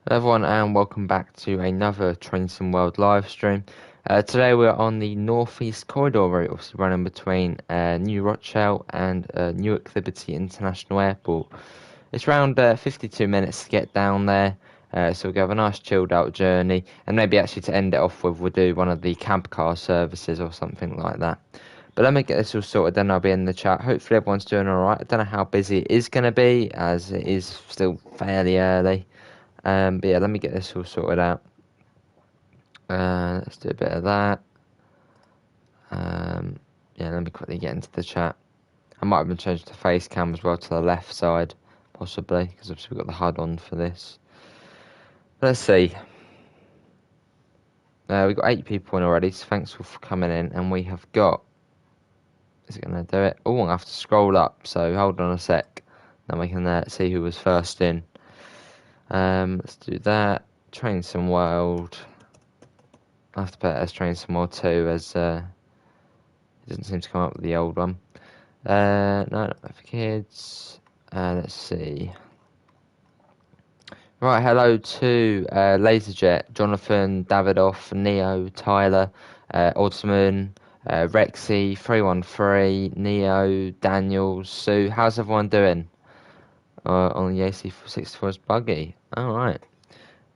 Hello everyone and welcome back to another Trainsim World live stream. Today we're on the Northeast Corridor route, obviously running between New Rochelle and Newark Liberty International Airport. It's around 52 minutes to get down there, so we'll have a nice chilled out journey, and maybe actually to end it off with we'll do one of the cab car services or something like that. But let me get this all sorted, then I'll be in the chat. Hopefully everyone's doing alright. I don't know how busy it is going to be, as it is still fairly early. But yeah, let me get this all sorted out. Let's do a bit of that. Yeah, let me quickly get into the chat. I might even change the face cam as well to the left side, possibly, because obviously we've got the HUD on for this. Let's see. We've got 8 people in already, so thanks for coming in. And we have got... Is it going to do it? Oh, I'm going to have to scroll up, so hold on a sec. Then we can see who was first in. Let's do that. Trainsim World. I have to put it as Trainsim World 2, as it doesn't seem to come up with the old one. No, not for kids. Let's see. Right, hello to Laserjet, Jonathan, Davidoff, Neo, Tyler, Osman, Rexy, 313, Neo, Daniel, Sue. How's everyone doing? On the AC64's buggy. Alright.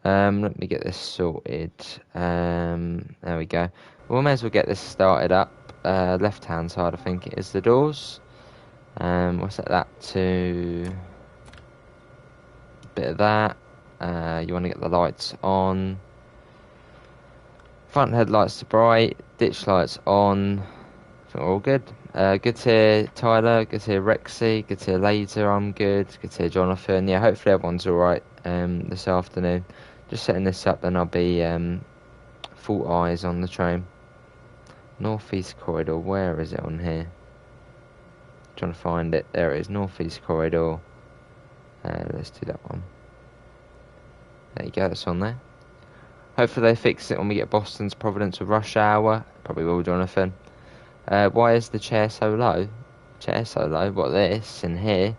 Let me get this sorted. There we go. We may as well get this started up. Left hand side, I think it is the doors. We'll set that to a bit of that. You want to get the lights on. Front headlights to bright. Ditch lights on. I think we're all good. Good to hear Tyler. Good to hear Rexy. Good to hear Laser. I'm good. Good to hear Jonathan. Yeah, hopefully everyone's alright this afternoon. Just setting this up, then I'll be full eyes on the train. Northeast Corridor, where is it on here? Trying to find it. There it is, Northeast Corridor. Let's do that one. There you go, that's on there. Hopefully they fix it when we get Boston's Providence with rush hour. Probably will, Jonathan. Why is the chair so low? Chair so low? What, this in here?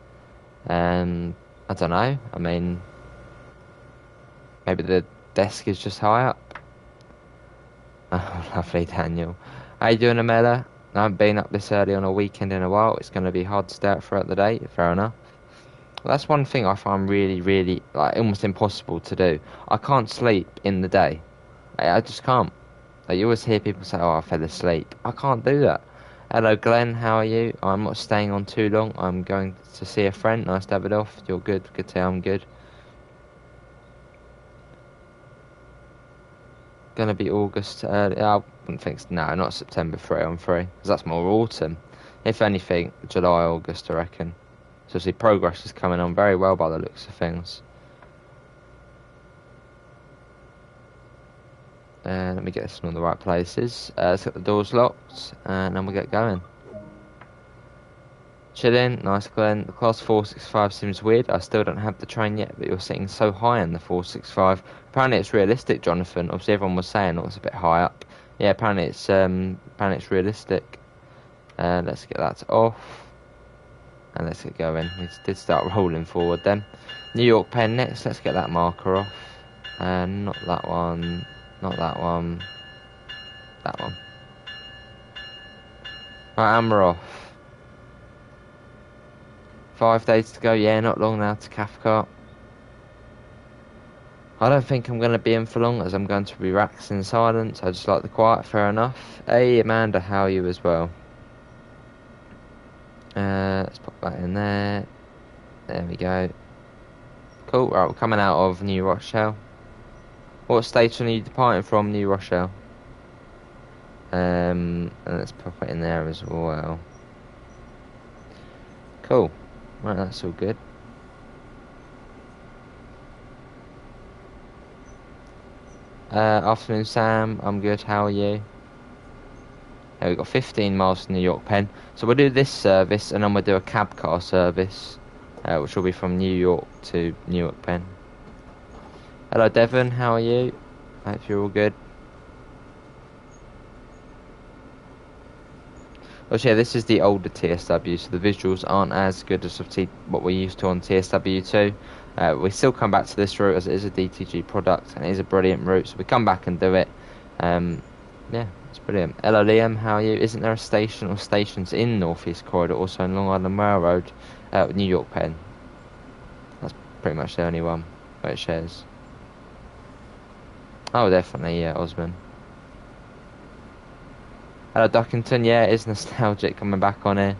I don't know. I mean, maybe the desk is just high up. Oh, lovely, Daniel. How you doing, Amela? I haven't been up this early on a weekend in a while. It's going to be hard to stay out throughout the day. Fair enough. Well, that's one thing I find really, really, like, almost impossible to do. I can't sleep in the day. I just can't. Like, you always hear people say, oh, I fell asleep. I can't do that. Hello, Glenn. How are you? I'm not staying on too long. I'm going to see a friend. Nice to have it off. You're good. Good to hear I'm good. Gonna be August early. I wouldn't think. No, not September 3. I'm free because that's more autumn. If anything, July, August, I reckon. So obviously progress is coming on very well by the looks of things. Let me get this in all the right places. Let's get the doors locked and then we'll get going. Chilling, nice, Glenn. The class 465 seems weird. I still don't have the train yet, but you're sitting so high in the 465. Apparently it's realistic, Jonathan. Obviously everyone was saying it was a bit high up. Yeah, apparently it's realistic. Let's get that off. And let's get going. We did start rolling forward then. New York Penn next. Let's get that marker off. Not that one. Not that one. That one. Right, and we're off. 5 days to go. Yeah, not long now to Cathcart. I don't think I'm going to be in for long as I'm going to relax in silence. I just like the quiet, fair enough. Hey, Amanda, how are you as well? Let's pop that in there. There we go. Cool, right, we're coming out of New Rochelle. What station are you departing from, New Rochelle? And let's pop it in there as well. Cool. Right, that's all good. Afternoon, Sam. I'm good. How are you? We've got 15 miles to New York Penn. So we'll do this service and then we'll do a cab car service, which will be from New York to New York Penn. Hello, Devon. How are you? I hope you're all good. Oh, yeah, this is the older TSW, so the visuals aren't as good as obviously what we're used to on TSW2. We still come back to this route as it is a DTG product and it is a brilliant route, so we come back and do it. Yeah, it's brilliant. Hello Liam, how are you? Isn't there a station or stations in North East Corridor, also in Long Island Railroad, New York Penn? That's pretty much the only one where it shares. Oh, definitely, yeah, Osman. Hello Duckington, yeah, it is nostalgic coming back on here.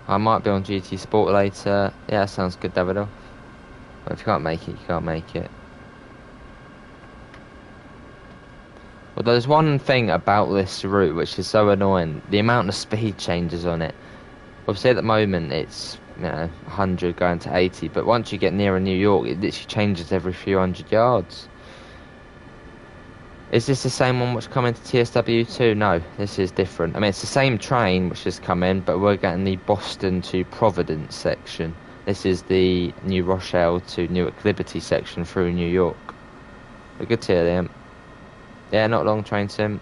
I might be on GT Sport later. Yeah, that sounds good, Davido. But if you can't make it, you can't make it. Well, there's one thing about this route which is so annoying. The amount of speed changes on it. Obviously at the moment it's 100 going to 80, but once you get nearer New York it literally changes every few hundred yards. Is this the same one which come into TSW2? No, this is different. I mean, it's the same train which has come in, but we're getting the Boston to Providence section. This is the New Rochelle to Newark Liberty section through New York. But good to hear them. Yeah, not long train sim.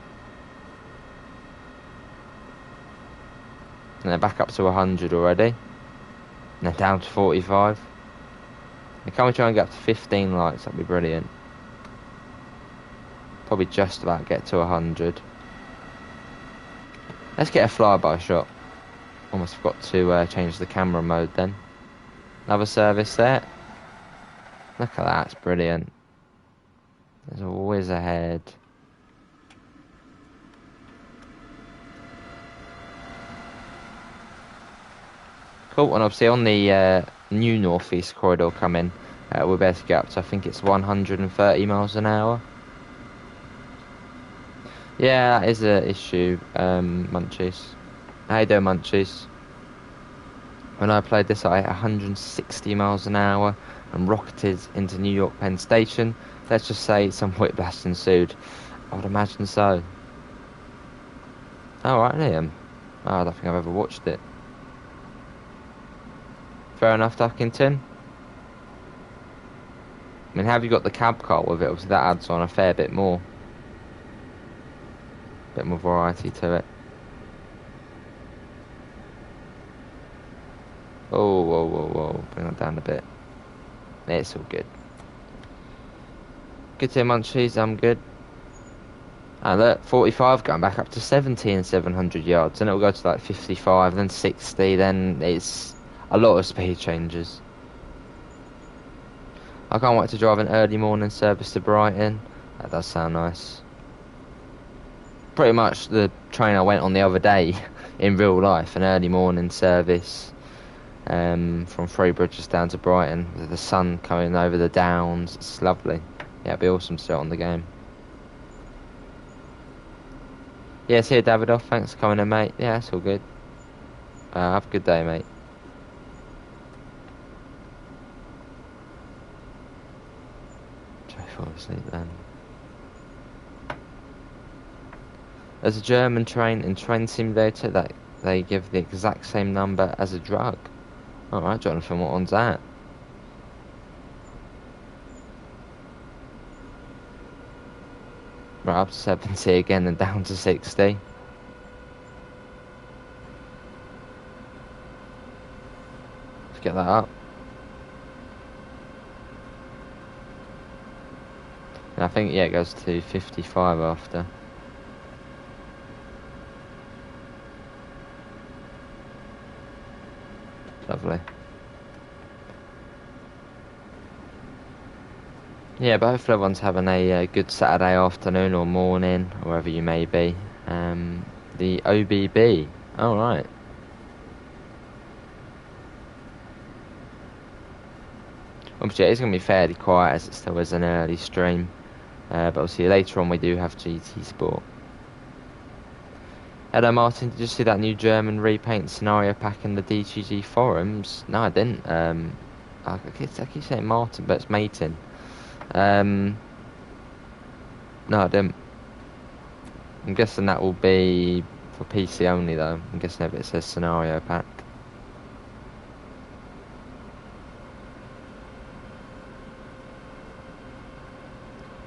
And they're back up to 100 already. And they're down to 45. And can we try and get up to 15 lights? That'd be brilliant. Probably just about get to 100. Let's get a flyby shot. Almost forgot to change the camera mode then. Another service there. Look at that, it's brilliant. There's a whiz ahead. Cool, and obviously on the new North East Corridor coming, we'll be able to get up to, I think it's 130 miles an hour. Yeah, that is an issue, Munchies. How you doing, Munchies? When I played this, I hit 160 miles an hour and rocketed into New York Penn Station. Let's just say some whiplash ensued. I would imagine so. Oh, right, Liam. Oh, I don't think I've ever watched it. Fair enough, Duckington. I mean, have you got the cab car with it? Obviously, that adds on a fair bit more. Bit more variety to it. Oh, whoa, whoa, whoa. Bring that down a bit. It's all good. Good to hear, Munchies. I'm good. And look, 45 going back up to 70 and 700 yards. Then it'll go to like 55, then 60. Then it's a lot of speed changes. I can't wait to drive an early morning service to Brighton. That does sound nice. Pretty much the train I went on the other day in real life, an early morning service from Three Bridges down to Brighton with the sun coming over the downs. It's lovely. Yeah, it'd be awesome to start on the game. Yes, here Davidoff, thanks for coming in, mate. Yeah, it's all good. Have a good day, mate. Try to fall asleep then. There's a German train in Train Simulator that they give the exact same number as a drug. Alright, Jonathan, what one's that? Right, up to 70 again and down to 60. Let's get that up. And I think, yeah, it goes to 55 after. Lovely. Yeah, but hopefully everyone's having a good Saturday afternoon or morning, or wherever you may be. The OBB. Alright. Obviously, it's going to be fairly quiet as it still is an early stream. But obviously, later on we do have GT Sport. Hello Martin, did you see that new German repaint scenario pack in the DTG forums? No, I didn't. I keep saying Martin, but it's Matin. No, I didn't. I'm guessing that will be for PC only though. I'm guessing if it says scenario pack.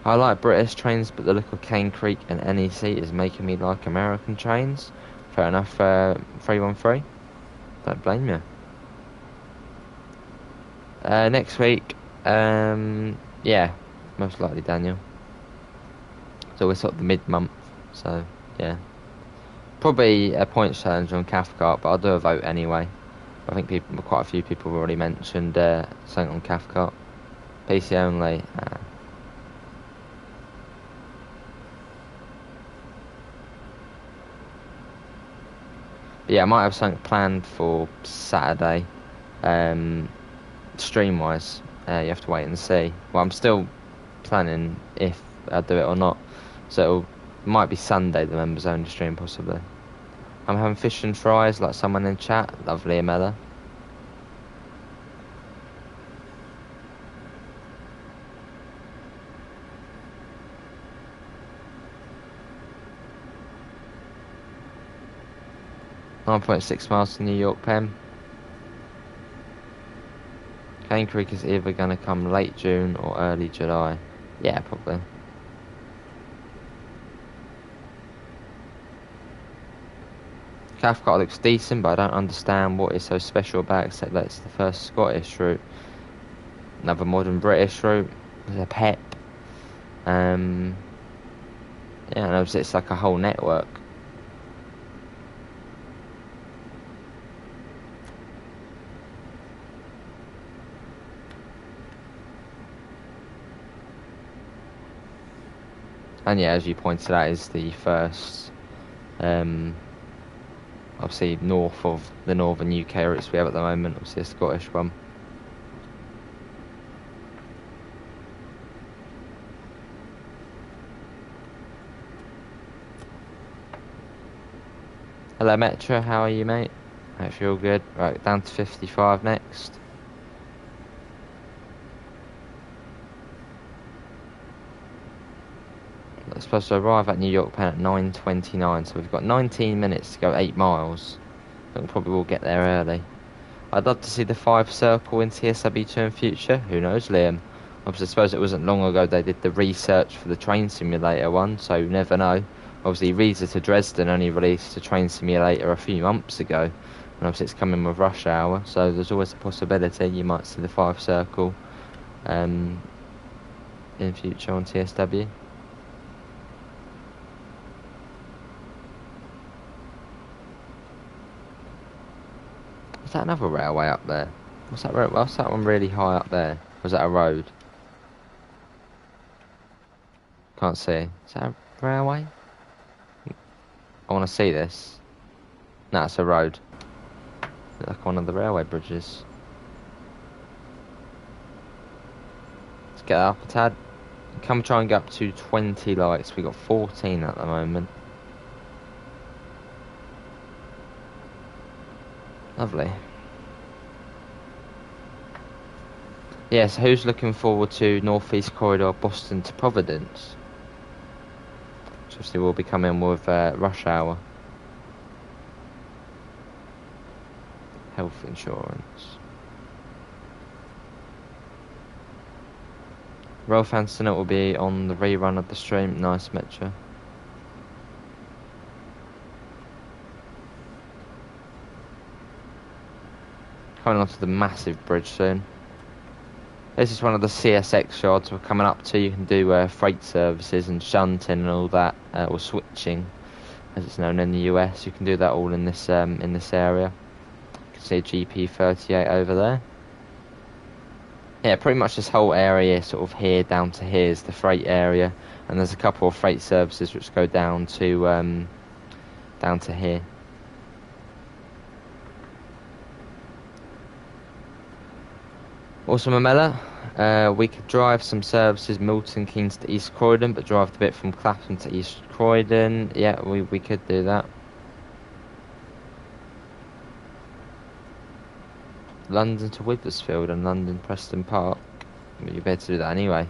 I like British trains, but the look of Cane Creek and NEC is making me like American trains. Fair enough, 313. Don't blame you. Next week, yeah, most likely Daniel. So we're sort of the mid-month, so yeah. Probably a points challenge on Cathcart, but I'll do a vote anyway. I think quite a few people have already mentioned something on Cathcart. PC only. But yeah, I might have something planned for Saturday, stream-wise. You have to wait and see. Well, I'm still planning if I do it or not. So it might be Sunday, the members only stream possibly. I'm having fish and fries like someone in chat. Lovely, Amela. .6 miles to New York, Penn. Cane Creek is either going to come late June or early July. Yeah, probably. Cathcart looks decent, but I don't understand what is so special about it, except that it's the first Scottish route. Another modern British route. There's a PEP. Yeah, and obviously it's like a whole network. And yeah, as you pointed out, is the first, obviously north of the northern UK routes we have at the moment, obviously a Scottish one. Hello Metro, how are you, mate? Hope you're all good. Right, down to 55 next. We're supposed to arrive at New York Penn at 9:29, so we've got 19 minutes to go 8 miles. I think we probably will get there early. I'd love to see the 5 circle in TSW2 in future. Who knows, Liam? Obviously, I suppose it wasn't long ago they did the research for the train simulator one, so you never know. Obviously, Riesa to Dresden only released a train simulator a few months ago, and obviously it's coming with rush hour, so there's always a possibility you might see the 5 circle in future on TSW. Is that another railway up there? What's that one really high up there? Was that a road? Can't see. Is that a railway? I want to see this. No, it's a road. Like one of the railway bridges. Let's get up a tad. Come try and get up to 20 likes. We got 14 at the moment. Lovely. Yes, who's looking forward to Northeast Corridor Boston to Providence? Which obviously will be coming with rush hour. Health insurance. Rolf Anson will be on the rerun of the stream. Nice, Metro. Coming onto the massive bridge soon. This is one of the CSX yards we're coming up to. You can do freight services and shunting and all that, or switching, as it's known in the US. You can do that all in this area. You can see GP38 over there. Yeah, pretty much this whole area, sort of here down to here, is the freight area, and there's a couple of freight services which go down to here. Also, Mamela, we could drive some services Milton Keynes to East Croydon, but drive the bit from Clapham to East Croydon. Yeah, we could do that. London to Withersfield and London Preston Park. You better do that anyway.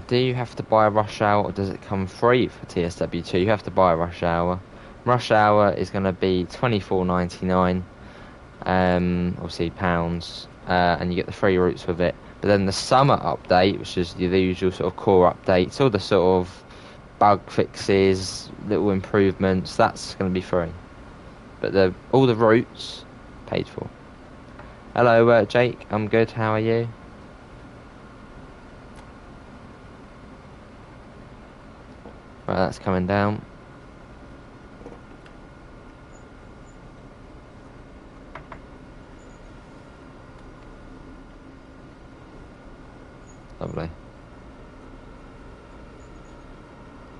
Do you have to buy a rush hour, or does it come free for TSW2? You have to buy a rush hour. Rush hour is going to be $24.99, obviously pounds, and you get the free routes with it. But then the summer update, which is the usual sort of core updates, all the sort of bug fixes, little improvements, that's going to be free. But all the routes, paid for. Hello, Jake. I'm good. How are you? Right, that's coming down. Lovely.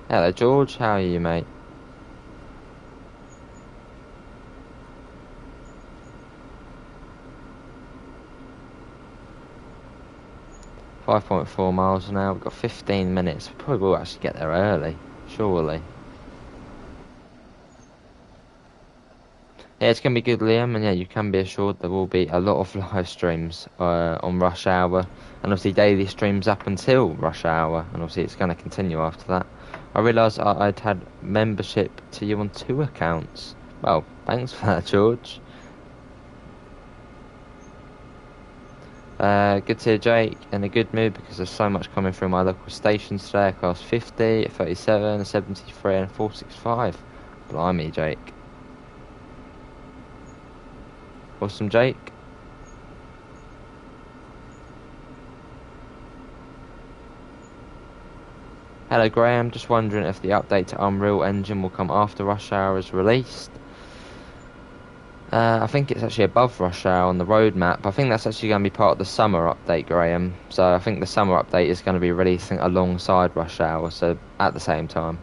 Hello, George. How are you, mate? .4 miles an hour. We've got 15 minutes. We probably will actually get there early, surely. Yeah, it's going to be good, Liam, and yeah, you can be assured there will be a lot of live streams on rush hour, and obviously daily streams up until rush hour, and obviously it's going to continue after that. I realised I'd had membership to you on 2 accounts. Well, thanks for that, George. Good to hear, Jake, in a good mood because there's so much coming through my local stations today across 50, 37, 73 and 465. Blimey, Jake. Awesome, Jake. Hello, Graham. Just wondering if the update to Unreal Engine will come after Rush Hour is released. I think it's actually above Rush Hour on the roadmap. I think that's actually going to be part of the summer update, Graham. So I think the summer update is going to be releasing alongside Rush Hour, so at the same time.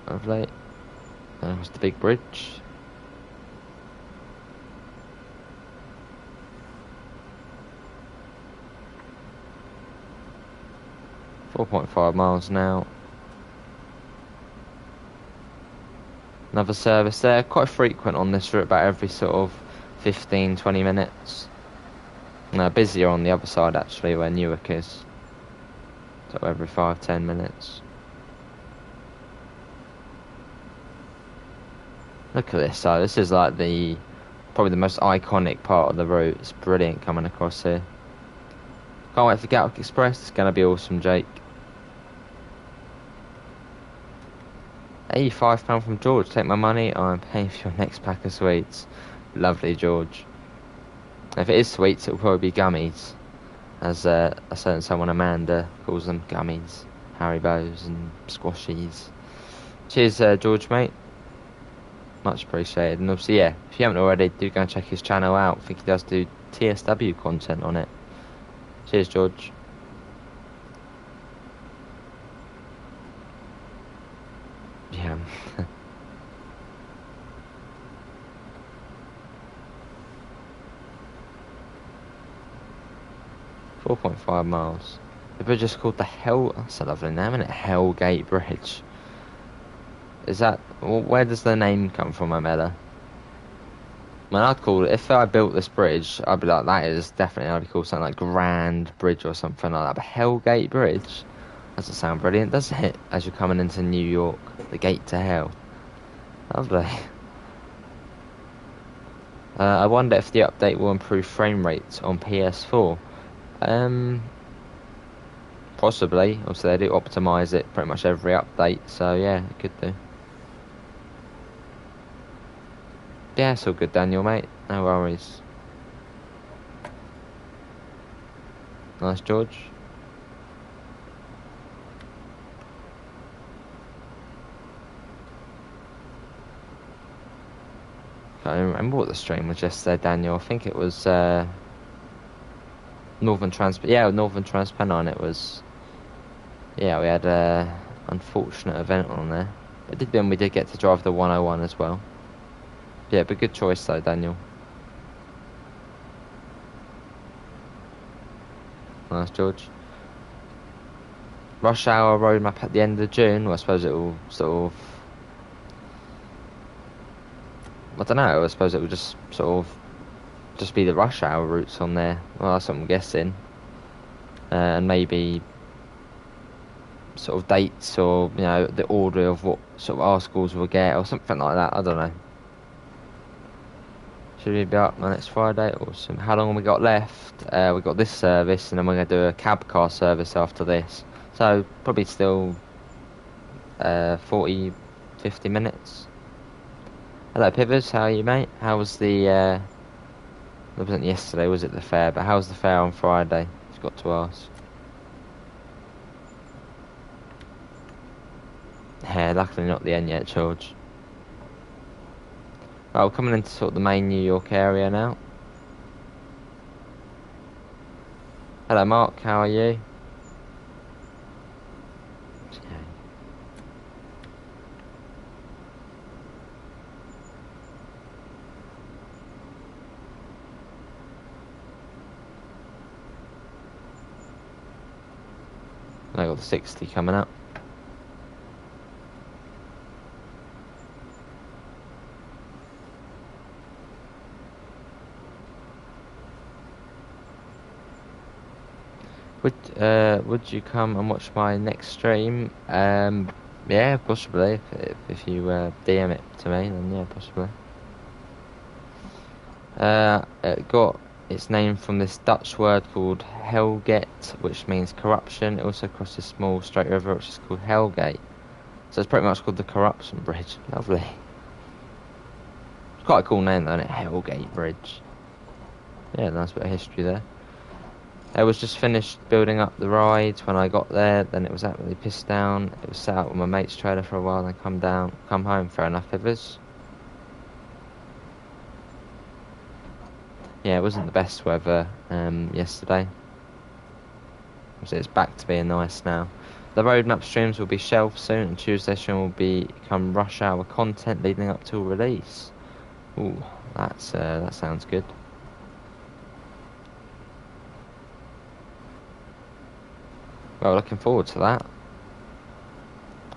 Lovely. There's the big bridge. .5 miles now. Another service there, quite frequent on this route, about every sort of 15-20 minutes. No, busier on the other side actually, where Newark is. So every 5-10 minutes. Look at this, so this is like probably the most iconic part of the route. It's brilliant coming across here. Can't wait for Gatwick Express, it's going to be awesome, Jake. Hey, £5 from George, take my money, I'm paying for your next pack of sweets. Lovely, George. If it is sweets, it'll probably be gummies. As a certain someone, Amanda, calls them gummies. Haribos and squashies. Cheers, George, mate. Much appreciated. And obviously, yeah, if you haven't already, do go and check his channel out. I think he does do TSW content on it. Cheers, George. Yeah. 4.5 miles. The bridge is called the that's a lovely name, isn't it? Hellgate Bridge. Is that, where does the name come from, Amela? I mean, I'd call it, if I built this bridge, I'd be like, that is definitely, I'd call something like Grand Bridge or something like that. But Hellgate Bridge doesn't sound brilliant, does it? As you're coming into New York, the gate to hell. Lovely. I wonder if the update will improve frame rates on PS4. Possibly. Obviously, they do optimise it pretty much every update, so yeah, it could do. Yeah, it's all good, Daniel, mate. No worries. Nice, George. I don't remember what the stream was yesterday, Daniel. I think it was Northern Transpennine it was. Yeah, we had a unfortunate event on there. But we did get to drive the 101 as well. Yeah, but good choice though, Daniel. Nice, George. Rush hour roadmap at the end of June. Well, I suppose it will sort of, I don't know, I suppose it will just sort of just be the rush hour routes on there. Well, that's what I'm guessing. And maybe sort of dates or, you know, the order of what sort of articles we'll get or something like that. I don't know. Should we be up on next Friday? Awesome. How long have we got left? We got this service, and then we're going to do a cab car service after this. So probably still 40, 50 minutes. Hello Pivers, how are you, mate? How was the it wasn't yesterday, was it, the fair? But how was the fair on Friday? I've got to ask. Yeah, luckily not the end yet, George. Well, we're coming into sort of the main New York area now. Hello Mark, how are you? I got the 60 coming up. Would you come and watch my next stream? Yeah, possibly. If you DM it to me, then yeah, possibly. It got its name from this Dutch word called Helget, which means corruption. It also crosses a small straight river, which is called Hellgate. So it's pretty much called the Corruption Bridge. Lovely. It's quite a cool name, though, isn't it? Hellgate Bridge. Yeah, nice bit of history there. I was just finished building up the ride when I got there. Then it was absolutely pissed down. It was sat out with my mate's trailer for a while, then come home. Fair enough, Ivers. Yeah, it wasn't the best weather yesterday. So it's back to being nice now. The roadmap streams will be shelved soon, and Tuesday stream will become rush hour content leading up to release. Ooh, that sounds good. Well, looking forward to that.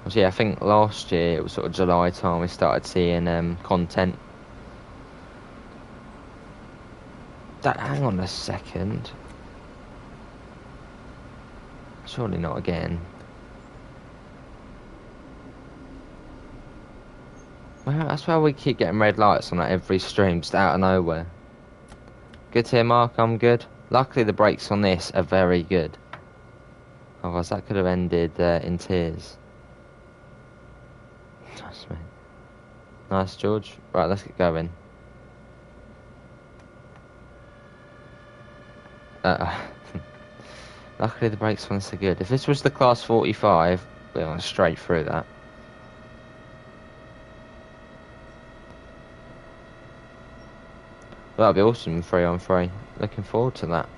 So, yeah, I think last year it was sort of July time we started seeing content. Hang on a second. Surely not again. Well, that's why we keep getting red lights on every stream, just out of nowhere. Good to hear, Mark. I'm good. Luckily, the brakes on this are very good. Otherwise, that could have ended in tears. Trust me. Nice, George. Right, let's get going. Luckily, the brakes on this are good. If this was the Class 45, we're going straight through that. Well, that'd be awesome, 3-on-3. Looking forward to that.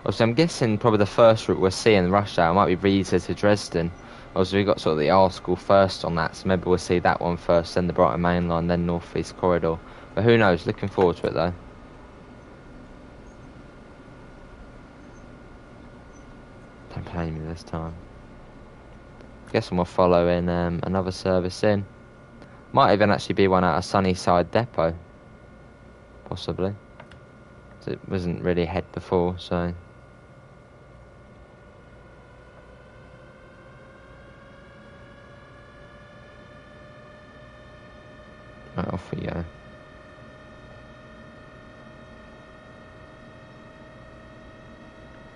Also, I'm guessing probably the first route we're seeing rush hour might be Riesa to Dresden. Also, we've got sort of the R School first on that, so maybe we'll see that one first, then the Brighton Main Line, then North East Corridor. But who knows? Looking forward to it though. Don't blame me this time. Guessing we'll follow in another service in. Might even actually be one out of Sunnyside Depot. Possibly. It wasn't really ahead before, so. Right, off we go.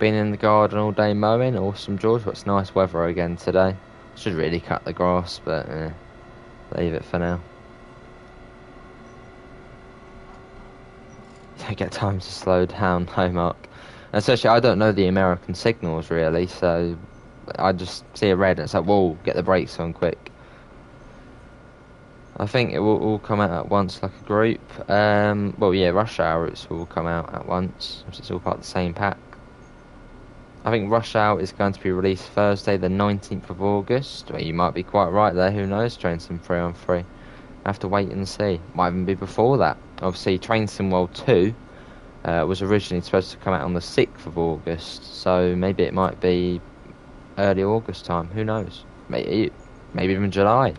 Been in the garden all day mowing. Awesome, George. It's nice weather again today. Should really cut the grass, but leave it for now. Don't get time to slow down, no, Mark. And especially, I don't know the American signals really, so I just see a red and it's like, whoa, get the brakes on quick. I think it will all come out at once like a group. Well, yeah, rush hour routes will come out at once, which is all part of the same pack. I think rush hour is going to be released Thursday, the 19th of August. Well, you might be quite right there. Who knows? Train Sim 3-on-3. I have to wait and see. Might even be before that. Obviously, Train Sim World 2 was originally supposed to come out on the 6th of August, so maybe it might be early August time. Who knows? Maybe even July.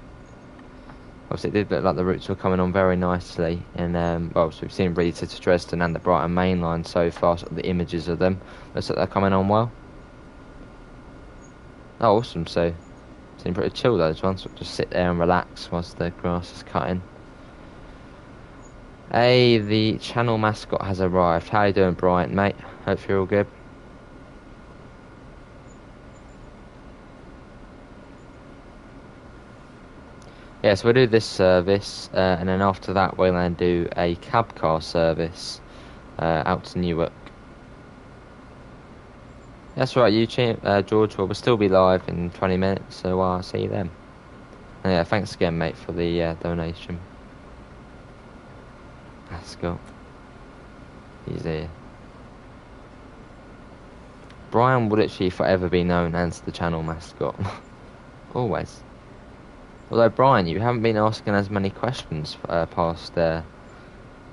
Obviously, it did look like the routes were coming on very nicely, and well, so we've seen Riesa to Dresden and the Brighton Main Line so far. Sort of the images of them looks like they're coming on well. Oh, awesome! So, seem pretty chill those ones. Just sit there and relax whilst the grass is cutting. Hey, the channel mascot has arrived. How you doing, Brian, mate? Hope you're all good. Yeah, so we'll do this service, and then after that we'll then do a cab car service out to Newark. That's right, George. Well, we'll still be live in 20 minutes, so I'll see you then. And yeah, thanks again, mate, for the donation. Let's go. He's here. Brian will actually forever be known as the channel mascot. Always. Although, Brian, you haven't been asking as many questions past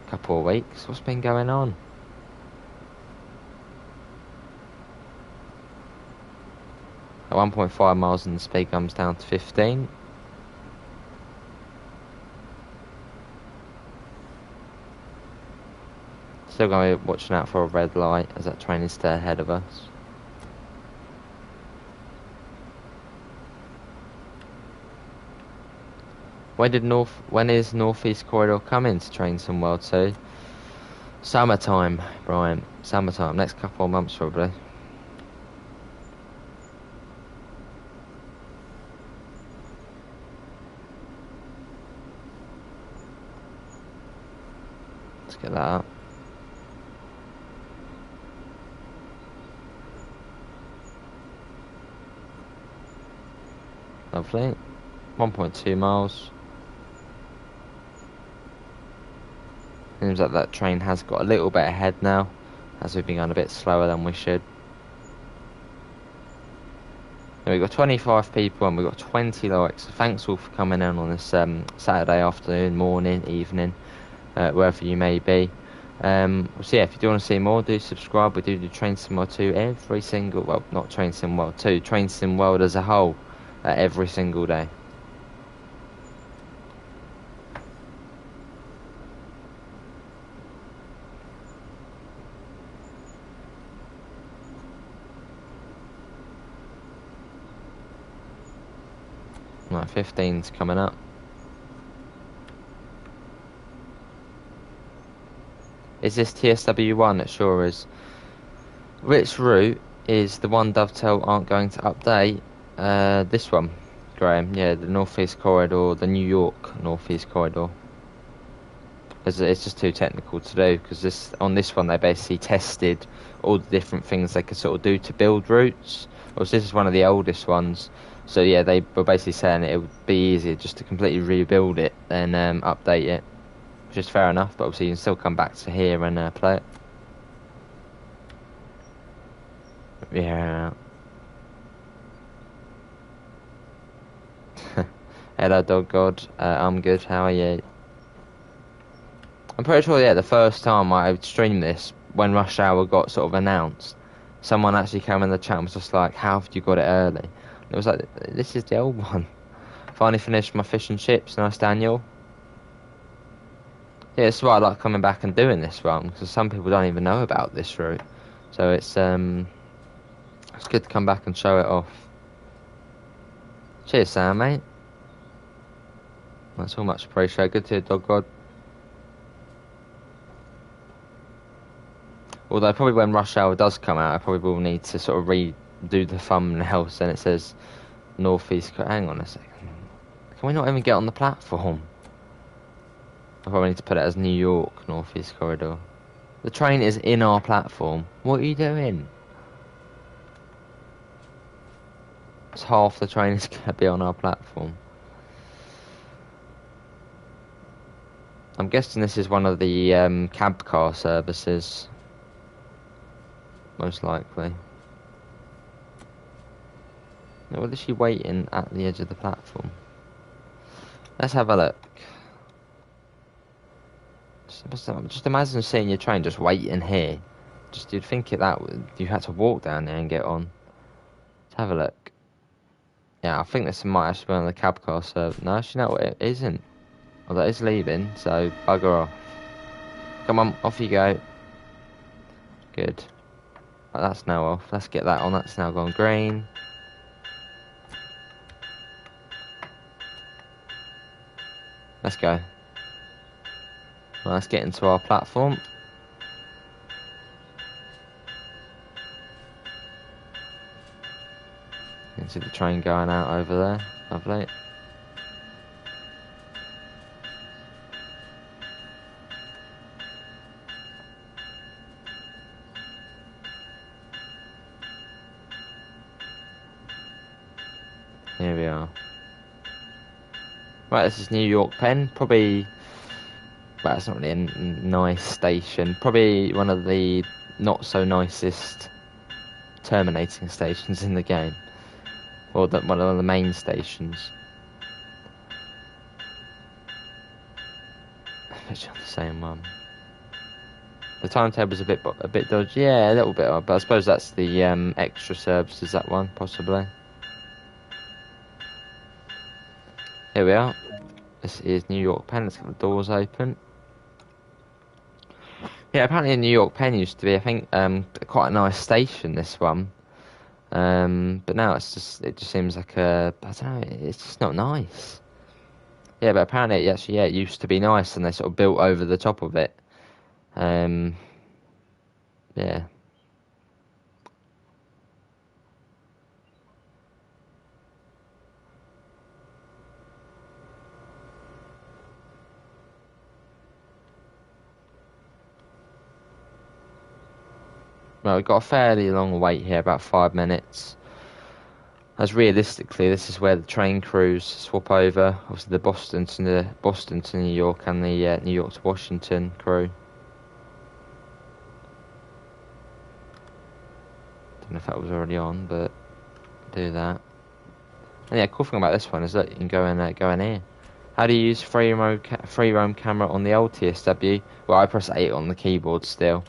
couple of weeks. What's been going on? At 1.5 miles and the speed comes down to 15. Still going to be watching out for a red light as that train is still ahead of us. When is Northeast Corridor coming to Trainson World 2? Summertime, Brian. Summertime. Next couple of months probably. Let's get that up. Lovely. 1.2 miles. Seems like that train has got a little bit ahead now, as we've been going a bit slower than we should. And we've got 25 people and we've got 20 likes. So thanks all for coming in on this Saturday afternoon, morning, evening, wherever you may be. So yeah, if you do want to see more, do subscribe. We do Train Sim World 2 every single, well, not Train Sim World 2, Train Sim World as a whole, every single day. Right, 15's coming up. Is this TSW1? It sure is. Which route is the one Dovetail aren't going to update? This one, Graham. Yeah, the Northeast Corridor, the New York Northeast Corridor. It's just too technical to do, because on this one they basically tested all the different things they could sort of do to build routes. This is one of the oldest ones. So yeah, they were basically saying it would be easier just to completely rebuild it than update it. Which is fair enough, but obviously you can still come back to here and play it. Yeah. Hello, Dog God. I'm good. How are you? I'm pretty sure, yeah, the first time I streamed this, when Rush Hour got sort of announced, someone actually came in the chat and was just like, how have you got it early? And it was like, this is the old one. Finally finished my fish and chips. Nice, Daniel. Yeah, it's why I like coming back and doing this one, because some people don't even know about this route. So it's good to come back and show it off. Cheers, Sam, mate. That's all much appreciated. Good to hear, Dog God. Although probably when Rush Hour does come out, I probably will need to sort of redo the thumbnails, and it says Northeast. Hang on a second. Can we not even get on the platform? I probably need to put it as New York Northeast Corridor. The train is in our platform. What are you doing? It's half the train is going to be on our platform. I'm guessing this is one of the cab car services. Most likely. Now, what is she waiting at the edge of the platform? Let's have a look. Just imagine seeing your train just waiting here. You'd think you had to walk down there and get on. Let's have a look. Yeah, I think this might actually be on the cab car service. No, actually, no, it isn't. Well, that is leaving, so bugger off. Come on, off you go. Good. Right, that's now off. Let's get that on. That's now gone green. Let's go. Let's get into our platform. You can see the train going out over there. Lovely. Here we are. Right, this is New York Penn. Probably, well, it's not really a nice station. Probably one of the not so nicest terminating stations in the game. Or one of the main stations. Which on the same one. The timetable's a bit dodgy. Yeah, a little bit odd, but I suppose that's the extra services, that one, possibly. Here we are. This is New York Penn. Let's get the doors open. Yeah, apparently New York Penn used to be, I think, quite a nice station, this one. But now it just seems like I don't know, it's just not nice. Yeah, but apparently it used to be nice, and they sort of built over the top of it. Yeah. Well, we've got a fairly long wait here, about 5 minutes. As realistically, this is where the train crews swap over. Obviously, the Boston to New York and the New York to Washington crew. Don't know if that was already on, but do that. And yeah, cool thing about this one is that you can go in here. How do you use free roam camera on the old TSW? Well, I press 8 on the keyboard still.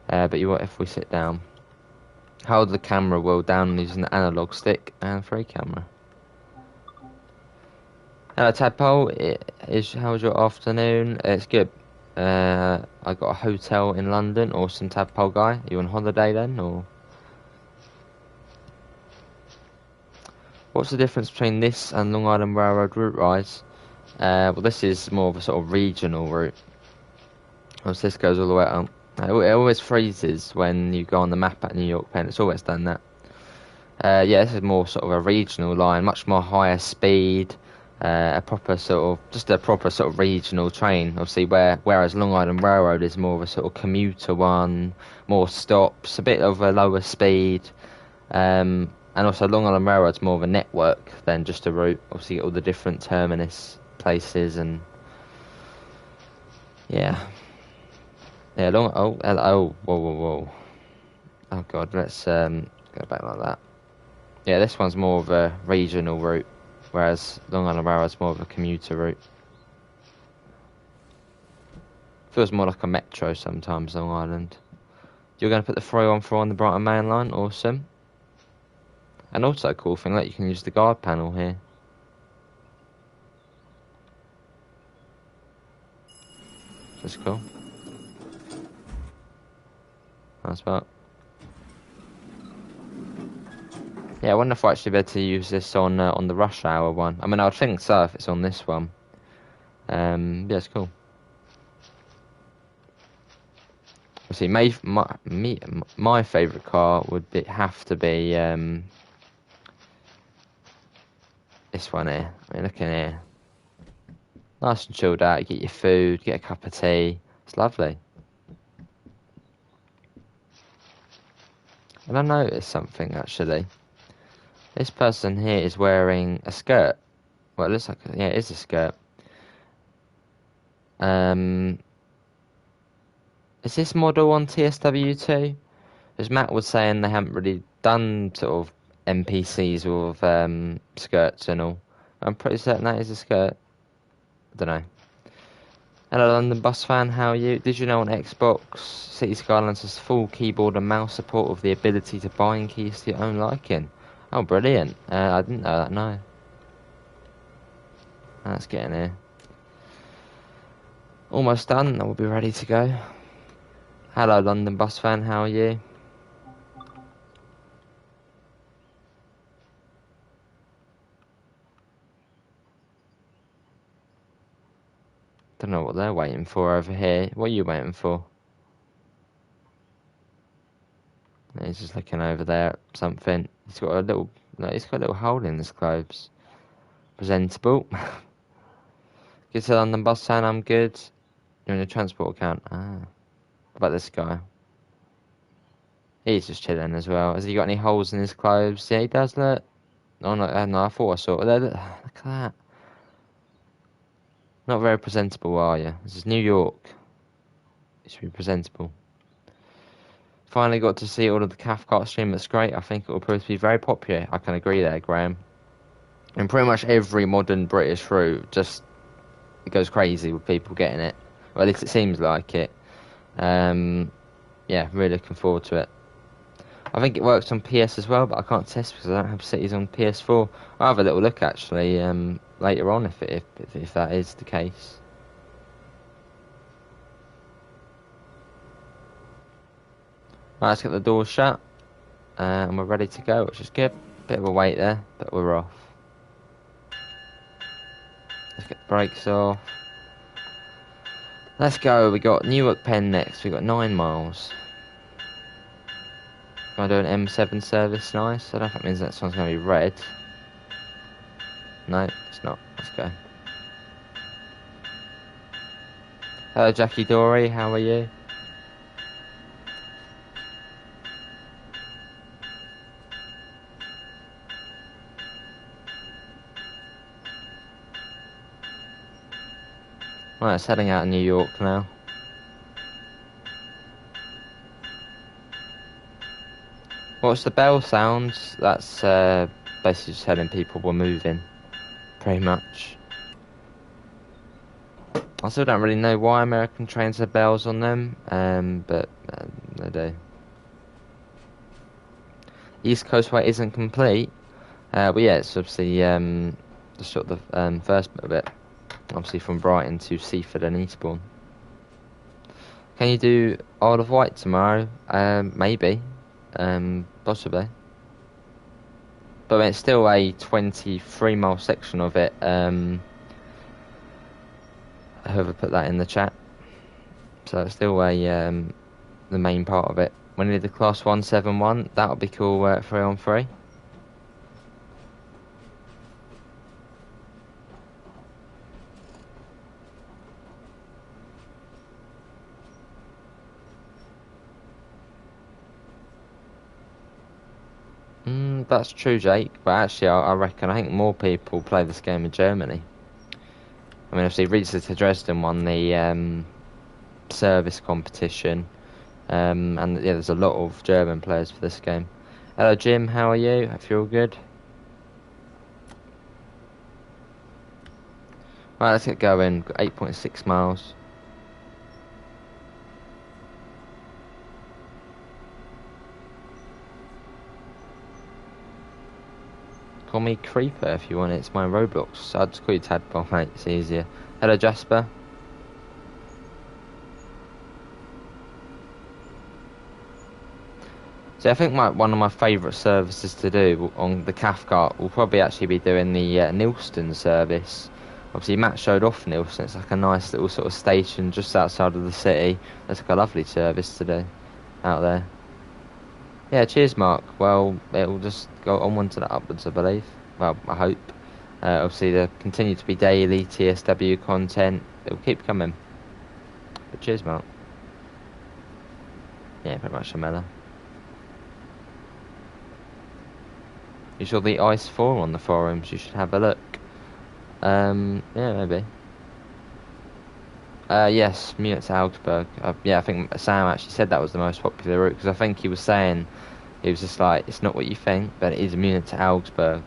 But if we sit down, hold the camera wheel down using the analog stick and free camera. Hello Tadpole, how's your afternoon? It's good. I got a hotel in London. Awesome, Tadpole guy. Are you on holiday then, or? What's the difference between this and Long Island Railroad route rise? Well, this is more of a sort of regional route. Obviously, this goes all the way up. It always freezes when you go on the map at New York Penn. It's always done that. Yeah, this is more sort of a regional line, much more higher speed, a proper sort of regional train. Obviously, whereas Long Island Railroad is more of a sort of commuter one, more stops, a bit of a lower speed, and also Long Island Railroad's more of a network than just a route. Obviously, you get all the different terminus places and yeah. Yeah, whoa. Oh god, let's go back like that. Yeah, this one's more of a regional route, whereas Long Island Railroad's more of a commuter route. Feels more like a metro sometimes, Long Island. You're going to put the 314 on the Brighton Main Line, awesome. And also a cool thing, that you can use the guard panel here. That's cool. That's about. Yeah, I wonder if I actually be able to use this on the rush hour one. I mean, I would think so if it's on this one. Yeah, it's cool. See, my favourite car would have to be this one here. I mean, look in here. Nice and chilled out. You get your food, get a cup of tea. It's lovely. And I noticed something actually. This person here is wearing a skirt. Well, it looks like it is a skirt. Is this model on TSW2? As Matt was saying, they haven't really done sort of NPCs with skirts and all. I'm pretty certain that is a skirt. I don't know. Hello London Bus fan, how are you? Did you know on Xbox, Cities Skylines has full keyboard and mouse support with the ability to bind keys to your own liking? Oh, brilliant. I didn't know that, no. Let's get in here. Almost done, we'll be ready to go. Hello London Bus fan, how are you? Don't know what they're waiting for over here. What are you waiting for? He's just looking over there at something. He's got a little... No, he's got a little hole in his clothes. Presentable. Get to the London bus stand, I'm good. You're in your transport account. Ah. What about this guy? He's just chilling as well. Has he got any holes in his clothes? Yeah, he does, look. Oh, no, I thought I saw it. Look at that. Not very presentable, are you? This is New York. It should be presentable. Finally got to see all of the Cathcart stream. That's great. I think it will prove to be very popular. I can agree there, Graham. And pretty much every modern British route just it goes crazy with people getting it. Well, at least it seems like it. Yeah, really looking forward to it. I think it works on PS as well, but I can't test because I don't have cities on PS4. I'll have a little look actually later on if that is the case. Right, let's get the doors shut, and we're ready to go, which is good. Bit of a wait there, but we're off. Let's get the brakes off. Let's go. We got Newark Penn next. We got 9 miles. Can I do an M7 service? Nice. I don't know if that means that one's going to be red. No, it's not. Let's go. Hello, Jackie Dory. How are you? Right, it's heading out of New York now. What's the bell sounds? That's basically just telling people we're moving. Pretty much. I still don't really know why American trains have bells on them, but they do. East Coast Way isn't complete, but yeah, it's obviously just sort of the first bit of it. Obviously from Brighton to Seaford and Eastbourne. Can you do Isle of Wight tomorrow? Maybe. Possibly. But it's still a 23-mile section of it. Whoever put that in the chat. So it's still the main part of it. When you need the Class 171, that would be cool 3-on-3. That's true, Jake, but actually I think more people play this game in Germany. I mean, obviously, Riesa to Dresden won the service competition, and yeah, there's a lot of German players for this game. Hello, Jim, how are you? Hope you're all good. Right, let's get going. Got 8.6 miles. Call me Creeper if you want it. It's my Roblox. So I'll just call you Tadpole, mate. It's easier. Hello, Jasper. So I think one of my favourite services to do on the Cathcart will probably actually be doing the Nilston service. Obviously, Matt showed off Nilston. It's like a nice little sort of station just outside of the city. It's like a lovely service to do out there. Yeah, cheers, Mark. Well, it will just go onwards and upwards, I believe. Well, I hope. Obviously, there continue to be daily TSW content. It will keep coming. But cheers, Mark. Yeah, pretty much a mellow. You saw the Ice 4 on the forums. You should have a look. Yeah, maybe. Yes, Munich to Augsburg. Yeah, I think Sam actually said that was the most popular route, because I think he was saying, he was just like, it's not what you think, but it is Munich to Augsburg.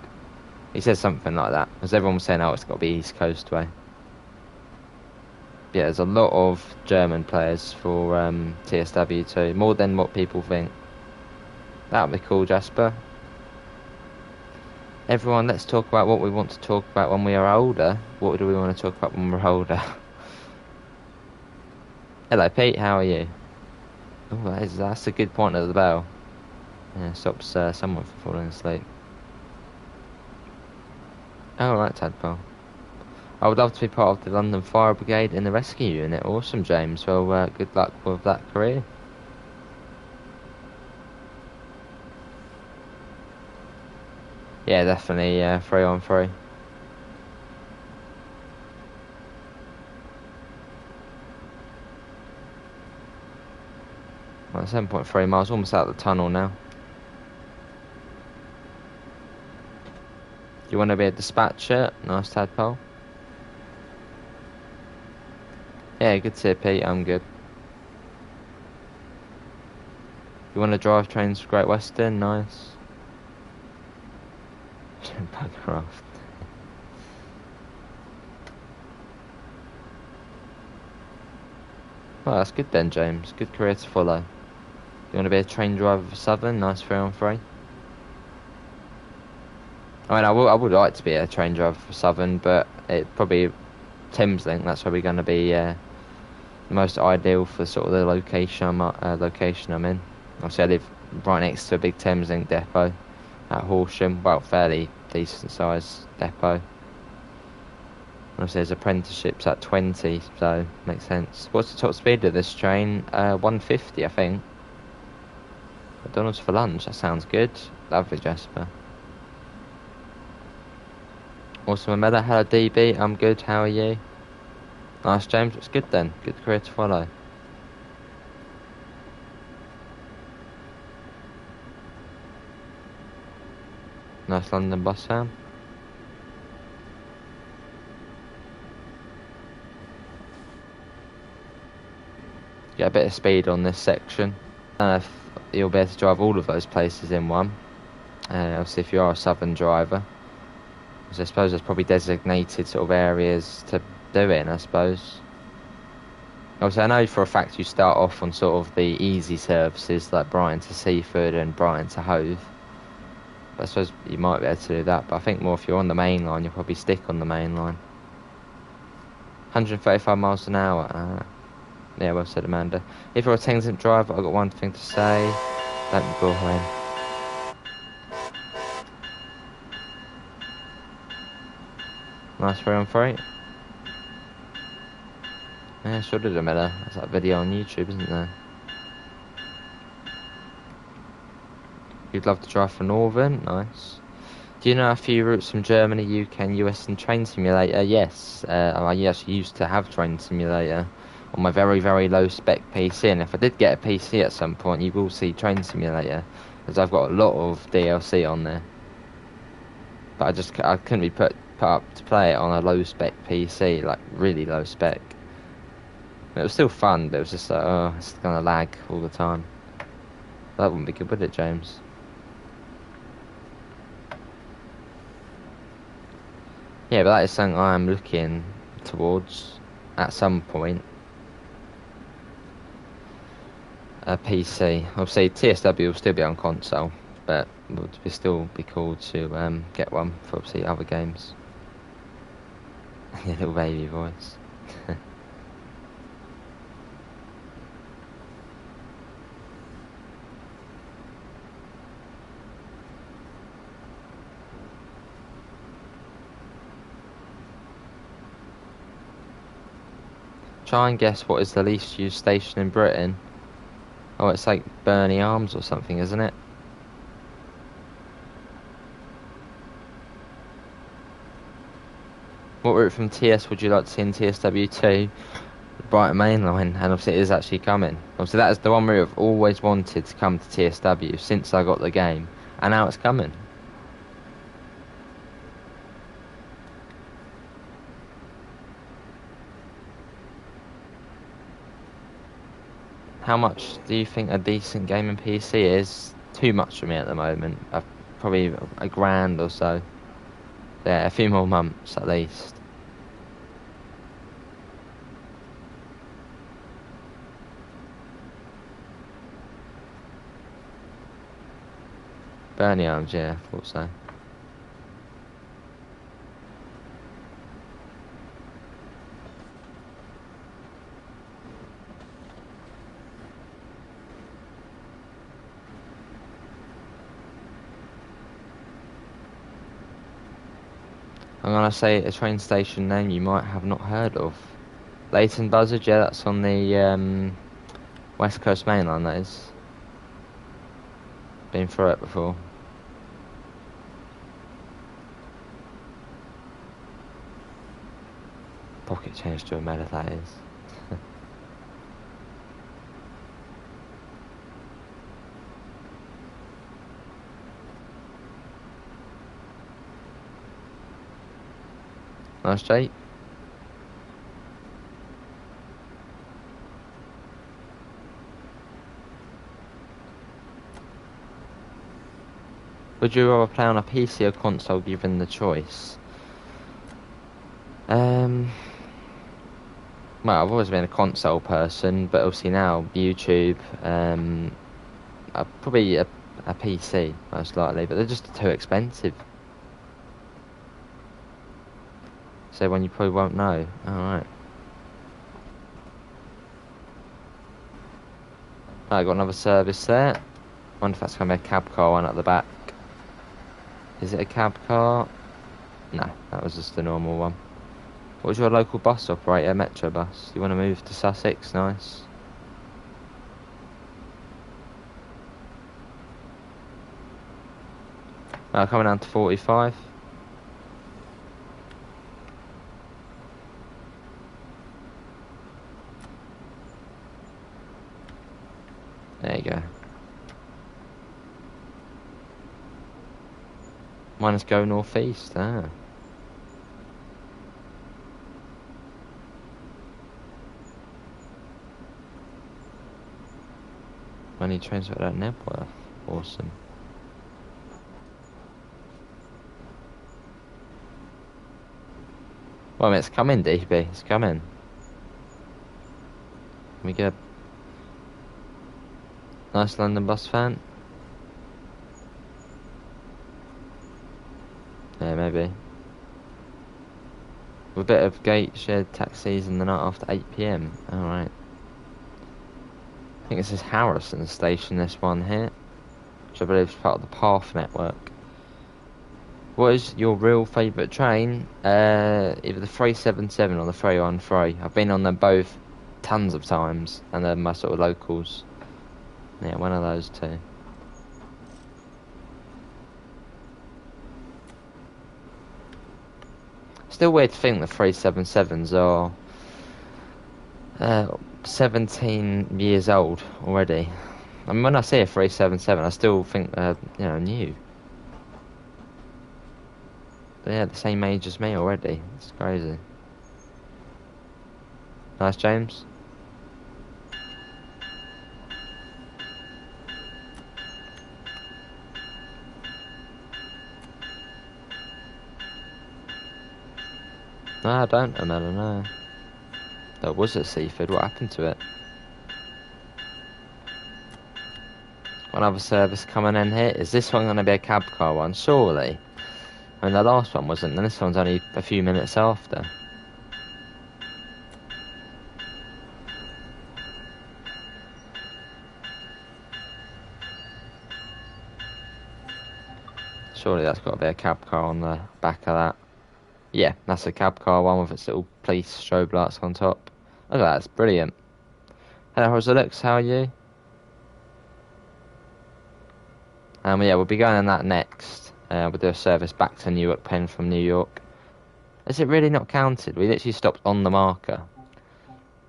He said something like that, because everyone was saying, oh, it's got to be East Coast way. Yeah, there's a lot of German players for TSW too, more than what people think. That would be cool, Jasper. Everyone, let's talk about what we want to talk about when we are older. What do we want to talk about when we're older? Hello, Pete. How are you? Oh, that's a good point of the bell. Yeah, stops someone from falling asleep. Oh, right, Tadpole. I would love to be part of the London Fire Brigade in the rescue unit. Awesome, James. Well, good luck with that career. Yeah, definitely. 3-on-3. Well, 7.3 miles, almost out of the tunnel now. You want to be a dispatcher? Nice, Tadpole. Yeah, good to see you, Pete. I'm good. You want to drive trains for Great Western? Nice. Bugger off. Well, that's good then, James. Good career to follow. You want to be a train driver for Southern? Nice, 3-on-3. I mean, I would like to be a train driver for Southern, but it probably Thameslink. That's probably going to be the most ideal for sort of the location I'm in. Obviously, I live right next to a big Thameslink depot at Horsham. Well, fairly decent sized depot. Obviously, there's apprenticeships at 20, so makes sense. What's the top speed of this train? 150, I think. McDonald's for lunch. That sounds good. Lovely, Jasper. Awesome, Amela. Hello, DB. I'm good. How are you? Nice, James. It's good then. Good career to follow. Nice London bus fan. Get a bit of speed on this section. I don't know if you'll be able to drive all of those places in one. Obviously, if you are a Southern driver. So I suppose there's probably designated sort of areas to do it in, I suppose. Obviously, I know for a fact you start off on sort of the easy services like Brighton to Seaford and Brighton to Hove. But I suppose you might be able to do that. But I think more if you're on the main line, you'll probably stick on the main line. 135 miles an hour. Yeah, well said, Amanda. If you're a Thameslink driver, I've got one thing to say. Don't be boring. Nice 3-on-3. Yeah, sure did, Amanda. That's that video on YouTube, isn't there? You'd love to drive for Northern? Nice. Do you know a few routes from Germany, UK and US in Train Simulator? Yes. I actually used to have Train Simulator on my very, very low spec PC, and if I did get a PC at some point, you will see Train Simulator, because I've got a lot of DLC on there. But I couldn't be put up to play it on a low spec PC, like really low spec. It was still fun, but it was just like, oh, it's gonna lag all the time. That wouldn't be good, would it, James? Yeah, but that is something I am looking towards at some point. A PC. Obviously, TSW will still be on console, but it would still be cool to get one for obviously other games. Your little baby voice. Try and guess what is the least used station in Britain. Oh, it's like Burnley Arms or something, isn't it? What route from TS would you like to see in TSW2? The Brighton Main Line, and obviously it is actually coming. Obviously that is the one route I've always wanted to come to TSW since I got the game, and now it's coming. How much do you think a decent gaming PC is? Too much for me at the moment. Probably a grand or so. Yeah, a few more months at least. Burnley Arms, yeah, I thought so. I'm gonna say a train station name you might have not heard of. Leighton Buzzard, yeah, that's on the West Coast Main Line, that is. Been through it before. Pocket change to a medal, that is. Nice, Jake. Would you rather play on a PC or console given the choice? Well, I've always been a console person, but obviously now YouTube, probably a PC most likely, but they're just too expensive. So one you probably won't know. Alright. I got another service there. Wonder if that's going to be a cab car one at the back. Is it a cab car? No, that was just a normal one. What was your local bus operator, Metro bus? You want to move to Sussex? Nice. Coming down to 45. There you go. Mine is go northeast. Money transferred at Nebworth. Awesome. Well, I mean, it's coming, DB. It's coming. We get a nice London bus fan. Yeah, maybe. With a bit of gate shared taxis in the night after 8 PM. Alright. I think this is Harrison Station, this one here, which I believe is part of the Path network. What is your real favourite train? Either the 377 or the 313. I've been on them both tons of times, and they're my sort of locals. Yeah, one of those two. Still weird to think the 377s are 17 years old already. I mean, when I see a 377, I still think they're, new. They're the same age as me already. It's crazy. Nice, James. No, I don't remember, no. That was at Seaford. What happened to it? Another service coming in here. Is this one going to be a cab car one? Surely. I mean, the last one wasn't, and this one's only a few minutes after. Surely that's got to be a cab car on the back of that. Yeah, that's a cab car one with its little police strobe lights on top. Look at that, it's brilliant. Hello, Rosalux, how are you? Yeah, we'll be going on that next. We'll do a service back to Newark Penn from New York. Is it really not counted? We literally stopped on the marker.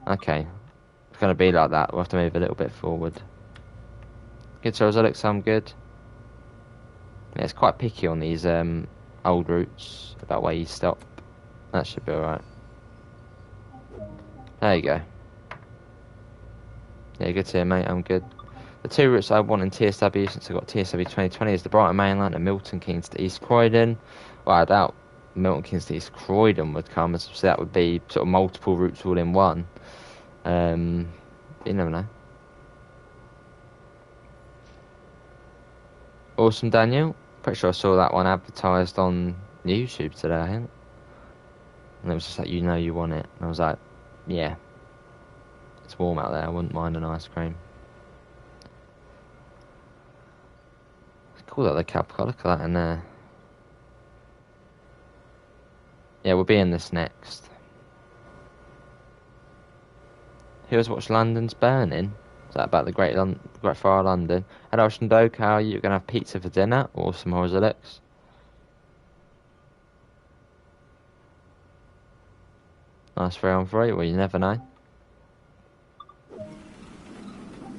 Okay. It's going to be like that. We'll have to move a little bit forward. Good, so Rosalux, I'm good. Yeah, it's quite picky on these old routes about where you stop. That should be alright. There you go. Yeah, good to hear, mate. I'm good. The two routes I want in TSW since I got TSW 2020 is the Brighton Main Line and Milton Keynes to East Croydon. Well, I doubt Milton Keynes to East Croydon would come, so that would be sort of multiple routes all in one. You never know. Awesome, Daniel. Pretty sure I saw that one advertised on YouTube today, I think. And it was just like, you want it. And I was like, yeah. It's warm out there, I wouldn't mind an ice cream. Cool that the cab car, look at that in there. Yeah, we'll be in this next. Who has watched London's Burning? Is that about the Great Fire of London? Hello, Shandok, how are you? You're going to have pizza for dinner or some Horizonix? Nice 3-on-3, well, you never know.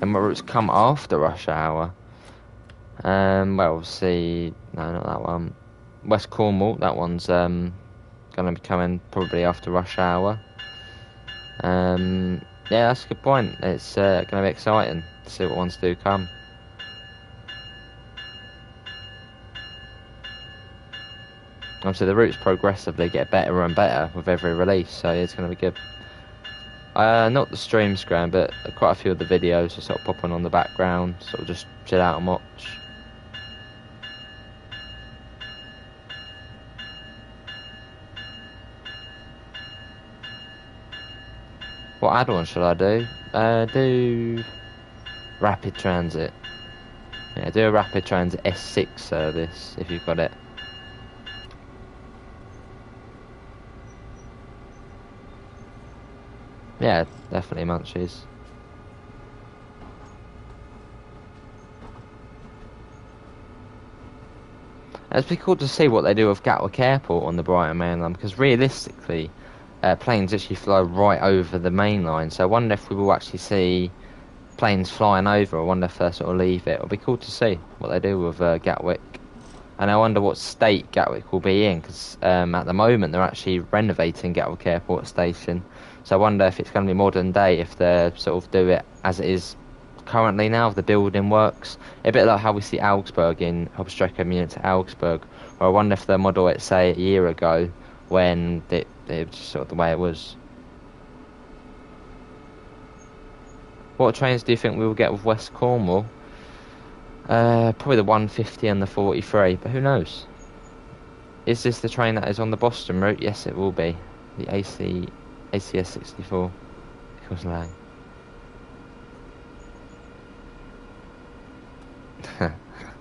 And what routes come after rush hour? Well, obviously, no, not that one. West Cornwall, that one's going to be coming probably after rush hour. Yeah, that's a good point. It's going to be exciting to see what ones do come. Obviously, the routes progressively get better and better with every release, so it's going to be good. Not the stream screen, but quite a few of the videos are sort of popping on the background, sort of just chill out and watch. What add-on should I do? Do Rapid Transit. Yeah, do a Rapid Transit S6 service if you've got it. Yeah, definitely munchies. It's pretty cool to see what they do with Gatwick Airport on the Brighton Main Line, because realistically, planes actually fly right over the main line. So I wonder if we will actually see planes flying over. I wonder if they'll sort of leave it. It'll be cool to see what they do with Gatwick. And I wonder what state Gatwick will be in, because at the moment they're actually renovating Gatwick Airport Station. So I wonder if it's going to be modern day, if they sort of do it as it is currently now, if the building works. A bit like how we see Augsburg in Hubstrecker Munich to Augsburg. Or I wonder if they model it, say, a year ago, when it was just sort of the way it was. What trains do you think we will get with West Cornwall? Probably the 150 and the 43, but who knows? Is this the train that is on the Boston route? Yes, it will be. The ACS 64. Equals lag.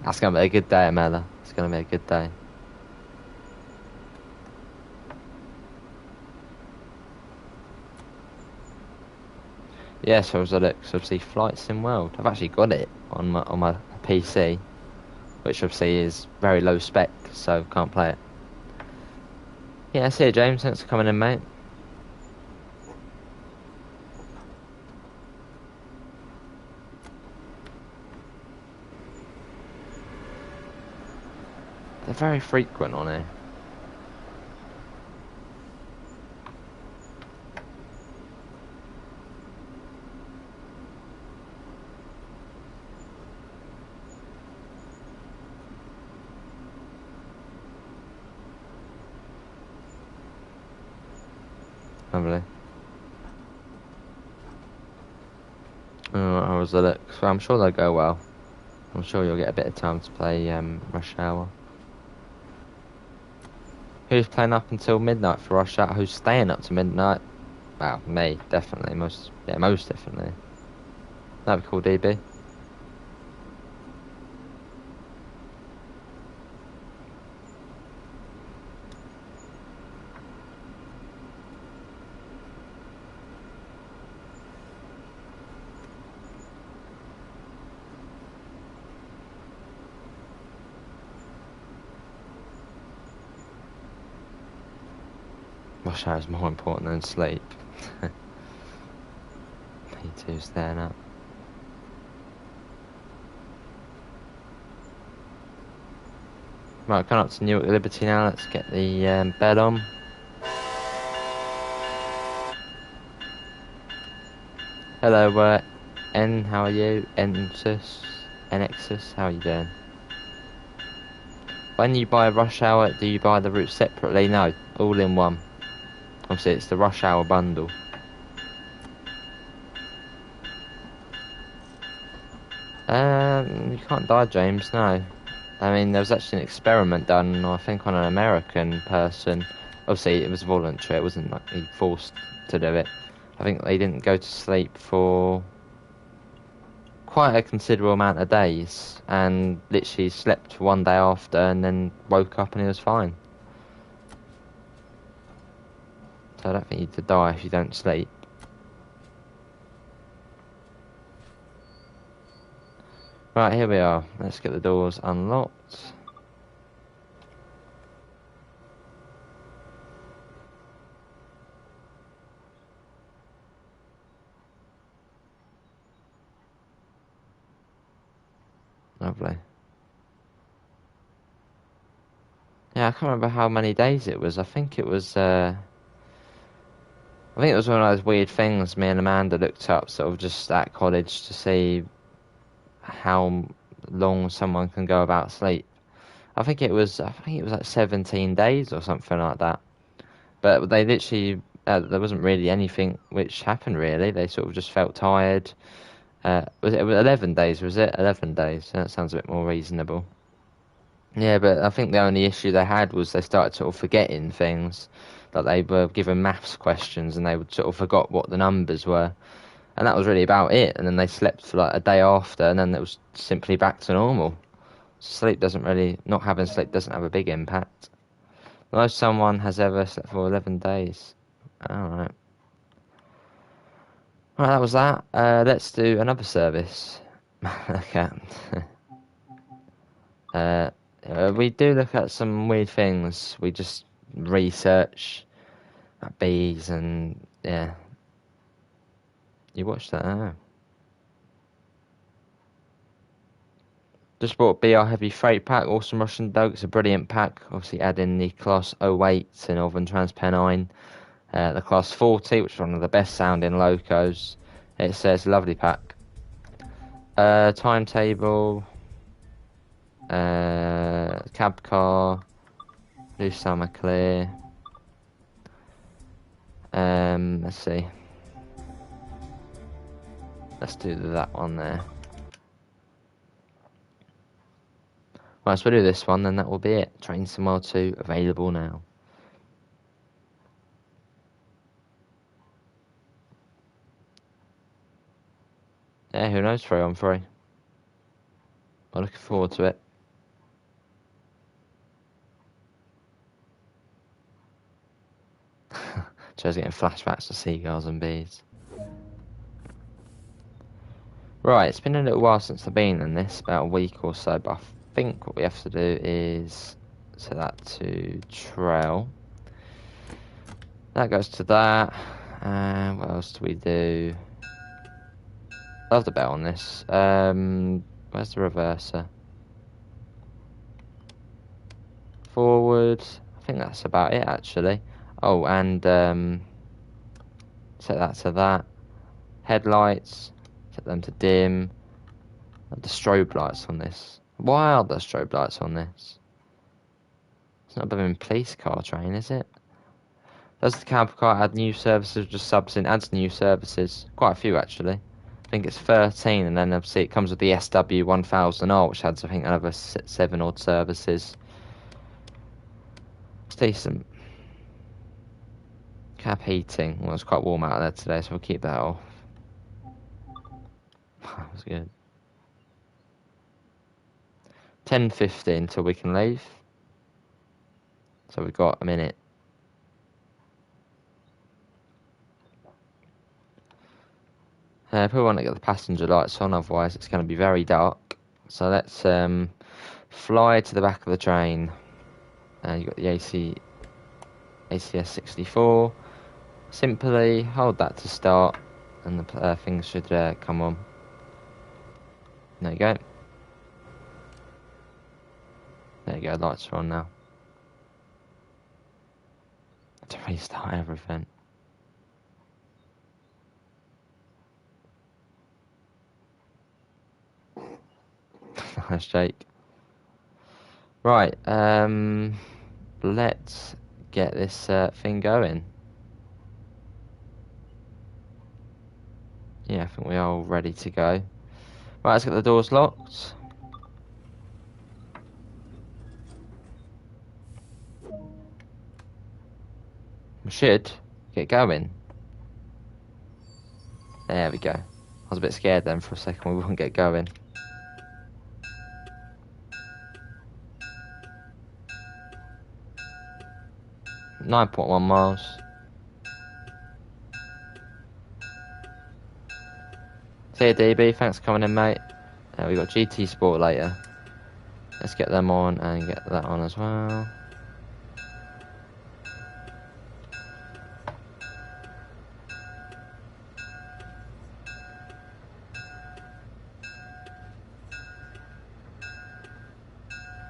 That's going to be a good day, Amela. It's going to be a good day. Yes, I was at obviously Flight Sim World. I've actually got it on my PC, which obviously is very low spec, so can't play it. Yeah, see you, James. Thanks for coming in, mate. They're very frequent on here. Lovely. I was at it, so I'm sure they'll go well. I'm sure you'll get a bit of time to play Rush Hour. Who's playing up until midnight for Rush Hour? Who's staying up to midnight? Well, me, definitely. Most definitely. That'd be cool, DB. Rush Hour is more important than sleep. Me too, staying up. Right, coming up to Newark Liberty now. Let's get the bed on. Hello, N, how are you? Nexus, how are you doing? When you buy Rush Hour, do you buy the route separately? No, all in one. Obviously, it's the Rush Hour bundle. You can't die, James, no. I mean, there was actually an experiment done, I think, on an American person. Obviously, it was voluntary, it wasn't like he forced to do it. I think they didn't go to sleep for quite a considerable amount of days, and literally slept one day after, and then woke up and he was fine. So I don't think you'd die if you don't sleep. Right, here we are. Let's get the doors unlocked. Lovely. Yeah, I can't remember how many days it was. I think it was one of those weird things me and Amanda looked up, sort of just at college, to see how long someone can go without sleep. I think it was like 17 days or something like that. But they literally, there wasn't really anything which happened really. They sort of just felt tired. It was 11 days, was it? 11 days. That sounds a bit more reasonable. Yeah, but I think the only issue they had was they started sort of forgetting things. Like they were given maths questions and they would sort of forgot what the numbers were. And that was really about it. And then they slept for like a day after and then it was simply back to normal. Not having sleep doesn't have a big impact. No someone has ever slept for 11 days. Alright. Right, that was that. Let's do another service. Okay. We do look at some weird things. We just research bees and yeah. You watched that? Oh. Just bought BR Heavy Freight Pack, awesome Russian dog. It's a brilliant pack. Obviously add in the Class 08 to Northern Transpennine. The Class 40, which is one of the best sounding locos. It says lovely pack. Timetable. Cab car. Blue summer clear. Let's see. Let's do that one there. Right, so we'll do this one, then that will be it. Train Simile 2 available now. Yeah, who knows? 3 on 3. I'm looking forward to it. Joe's getting flashbacks to seagulls and bees. Right, it's been a little while since I've been in this, about a week or so, but I think what we have to do is set that to trail. That goes to that. And what else do we do? Love the bell on this. Where's the reverser? Forward. I think that's about it actually. Oh, and set that to that. Headlights. Set them to dim. The strobe lights on this. Why are there strobe lights on this? It's not a blooming police car train, is it? Does the cab car add new services, just subs in? Adds new services. Quite a few, actually. I think it's 13, and then obviously it comes with the SW1000R, which adds, I think, another 7 odd services. It's decent. Cab heating. Well, it's quite warm out there today, so we'll keep that off. That was good. 10:50 until we can leave. So we've got a minute. Probably want to get the passenger lights on, otherwise it's going to be very dark. So let's fly to the back of the train. You've got the ACS 64. Simply hold that to start, and the things should come on. There you go. There you go, lights are on now. To restart everything. Nice Jake. Right, let's get this thing going. Yeah, I think we are all ready to go. Right, let's get the doors locked. We should get going. There we go. I was a bit scared then for a second we wouldn't get going. .9 miles. See you, DB. Thanks for coming in, mate. We got GT Sport later. Let's get them on and get that on as well.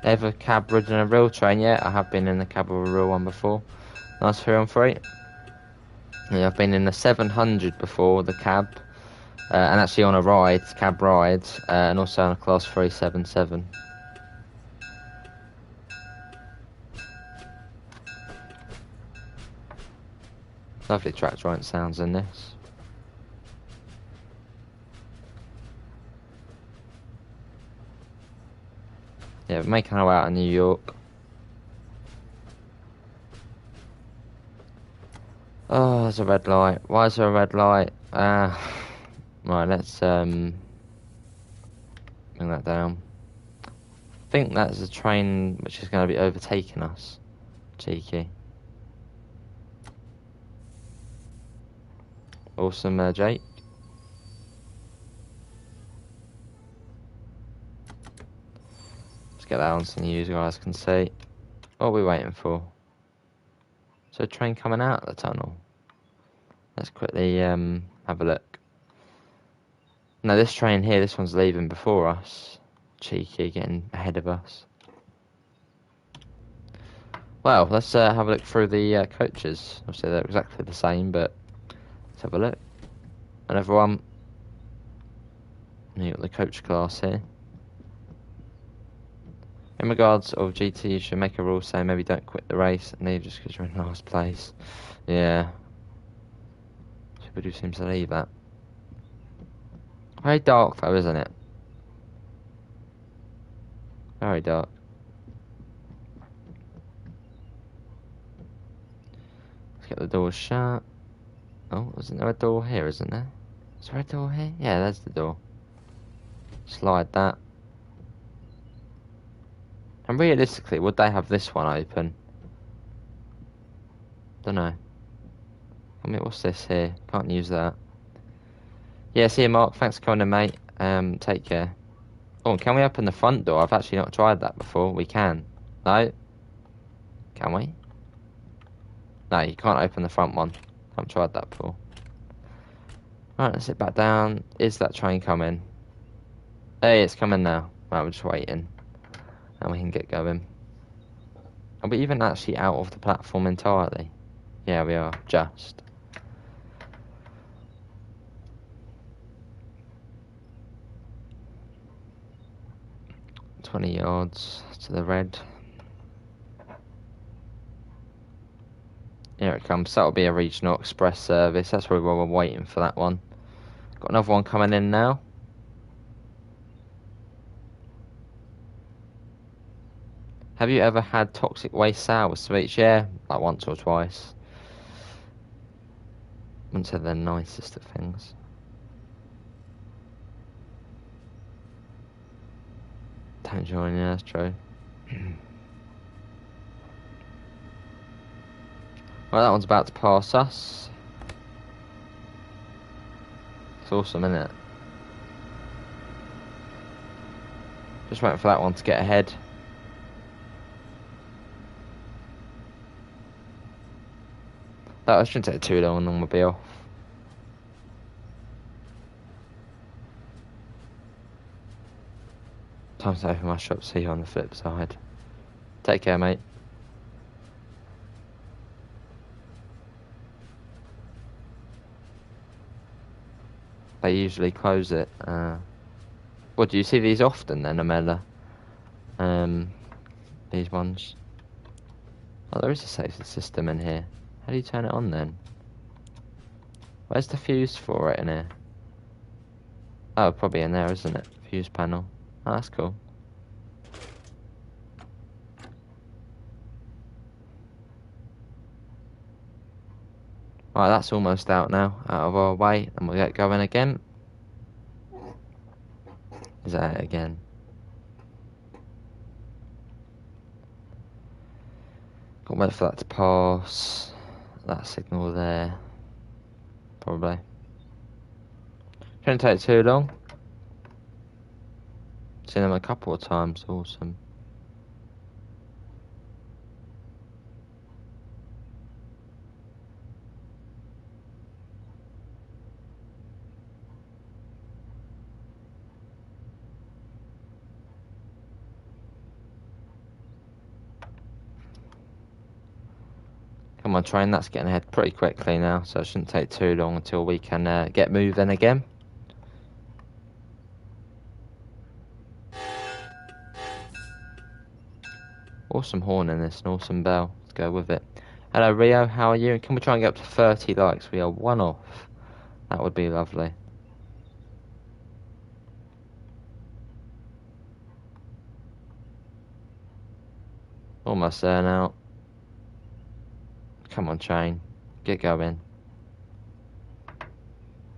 Ever cab ridden a real train yet? I have been in the cab of a real one before. Nice 3-on-3. Yeah, I've been in the 700 before, the cab. And actually on a ride, cab ride. And also on a class 377. Lovely track joint sounds in this. Yeah, we're making our way out of New York. Oh, there's a red light. Why is there a red light? Right, let's bring that down. I think that's a train which is going to be overtaking us. Cheeky. Awesome, Jake. Let's get that on so you guys can see. What are we waiting for? Is there a train coming out of the tunnel? Let's quickly have a look. No, this train here, this one's leaving before us. Cheeky, getting ahead of us. Well, let's have a look through the coaches. Obviously, they're exactly the same, but let's have a look. Another one. You got the coach class here. In regards of GT, you should make a rule saying maybe don't quit the race and leave just because you're in last place. Yeah. People do seem to leave that. Very dark though, isn't it? Very dark. Let's get the doors shut. Oh, isn't there a door here, isn't there? Is there a door here? Yeah, there's the door. Slide that. And realistically, would they have this one open? Don't know. I mean, what's this here? Can't use that. Yeah, see you, Mark. Thanks for coming in, mate. Take care. Oh, can we open the front door? I've actually not tried that before. We can. No? Can we? No, you can't open the front one. I haven't tried that before. Right, let's sit back down. Is that train coming? Hey, it's coming now. Right, we're just waiting. And we can get going. Are we even actually out of the platform entirely? Yeah, we are. Just. $20 yards to the red. Here it comes. That'll be a regional express service. That's probably why we're waiting for that one. Got another one coming in now. Have you ever had toxic waste sour sweets? Yeah, like once or twice. Wouldn't say they're the nicest of things. Tangerine, yeah, that's true. Well, that one's about to pass us. It's awesome, isn't it? Just waiting for that one to get ahead. That shouldn't take too long and then we'll be off. Time to open my shop, see you on the flip side. Take care, mate. They usually close it. What, do you see these often then, Amela? These ones. Oh, there is a safety system in here. How do you turn it on then? Where's the fuse for it in here? Oh, probably in there, isn't it? Fuse panel. Oh, that's cool. Right, that's almost out now, out of our way, and we'll get going again. Is that it again? Got to wait for that to pass. That signal there. Probably. Shouldn't take too long. Seen them a couple of times, awesome. Come on train, that's getting ahead pretty quickly now, so it shouldn't take too long until we can get moving again. Awesome horn in this, an awesome bell. Let's go with it. Hello Rio, how are you? Can we try and get up to 30 likes? We are one off. That would be lovely. Almost there now. Come on train, get going. I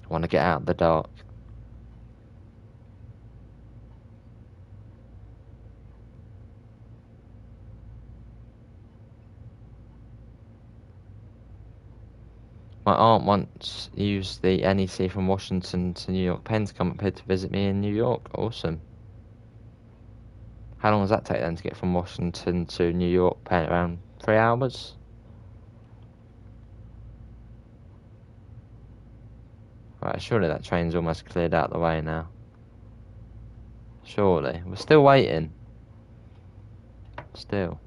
want to get out of the dark. My aunt once used the NEC from Washington to New York Penn to come up here to visit me in New York. Awesome. How long does that take then to get from Washington to New York Penn? Around 3 hours? Right, surely that train's almost cleared out the way now. Surely. We're still waiting. Still.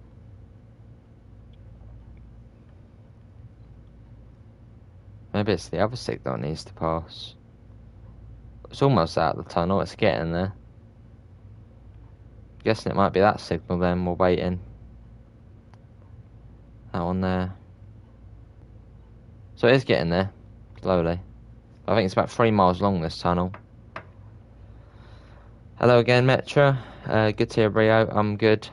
Maybe it's the other signal that needs to pass. It's almost out of the tunnel, it's getting there. Guessing it might be that signal then, we're waiting. That one there. So it is getting there, slowly. I think it's about 3 miles long, this tunnel. Hello again, Metro. Good to hear, Rio. I'm good.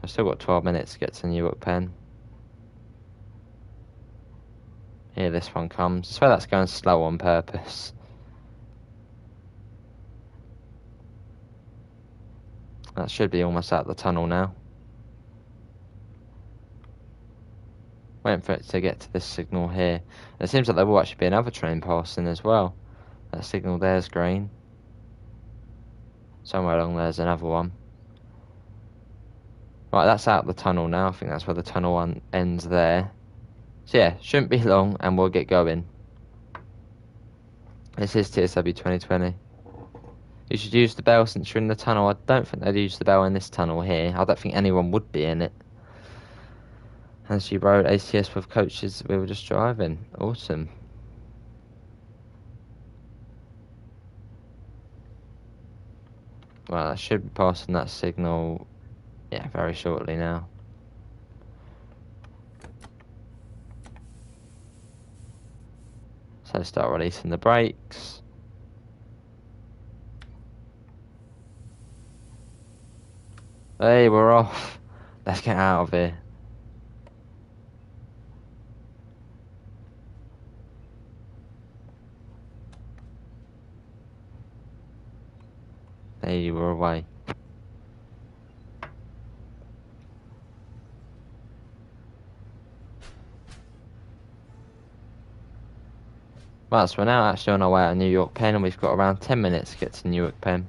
I've still got 12 minutes to get to Newark Penn. Here this one comes. I swear that's going slow on purpose. That should be almost out the tunnel now. Waiting for it to get to this signal here. And it seems like there will actually be another train passing as well. That signal there's green. Somewhere along there's another one. Right, that's out the tunnel now. I think that's where the tunnel one ends there. So yeah, shouldn't be long and we'll get going. This is TSW 2020. You should use the bell since you're in the tunnel. I don't think they'd use the bell in this tunnel here. I don't think anyone would be in it. As she rode ACS with coaches, we were just driving. Awesome. Well, I should be passing that signal, yeah, very shortly now. So start releasing the brakes. Hey, we're off. Let's get out of here. Hey, we're away. Right, so we're now actually on our way to New York Penn, and we've got around 10 minutes to get to Newark Penn.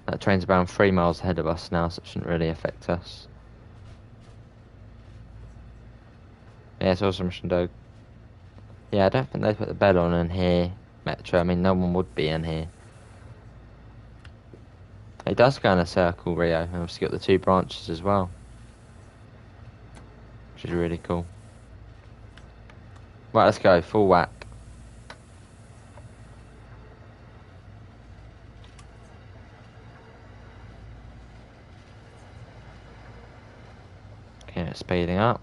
That train's around 3 miles ahead of us now, so it shouldn't really affect us. Yeah, it's awesome, Shandog. Yeah, I don't think they put the bell on in here, Metro. I mean, no one would be in here. It does go in a circle, Rio, and obviously got the 2 branches as well, which is really cool. Right, let's go, full whack. Okay, it's speeding up.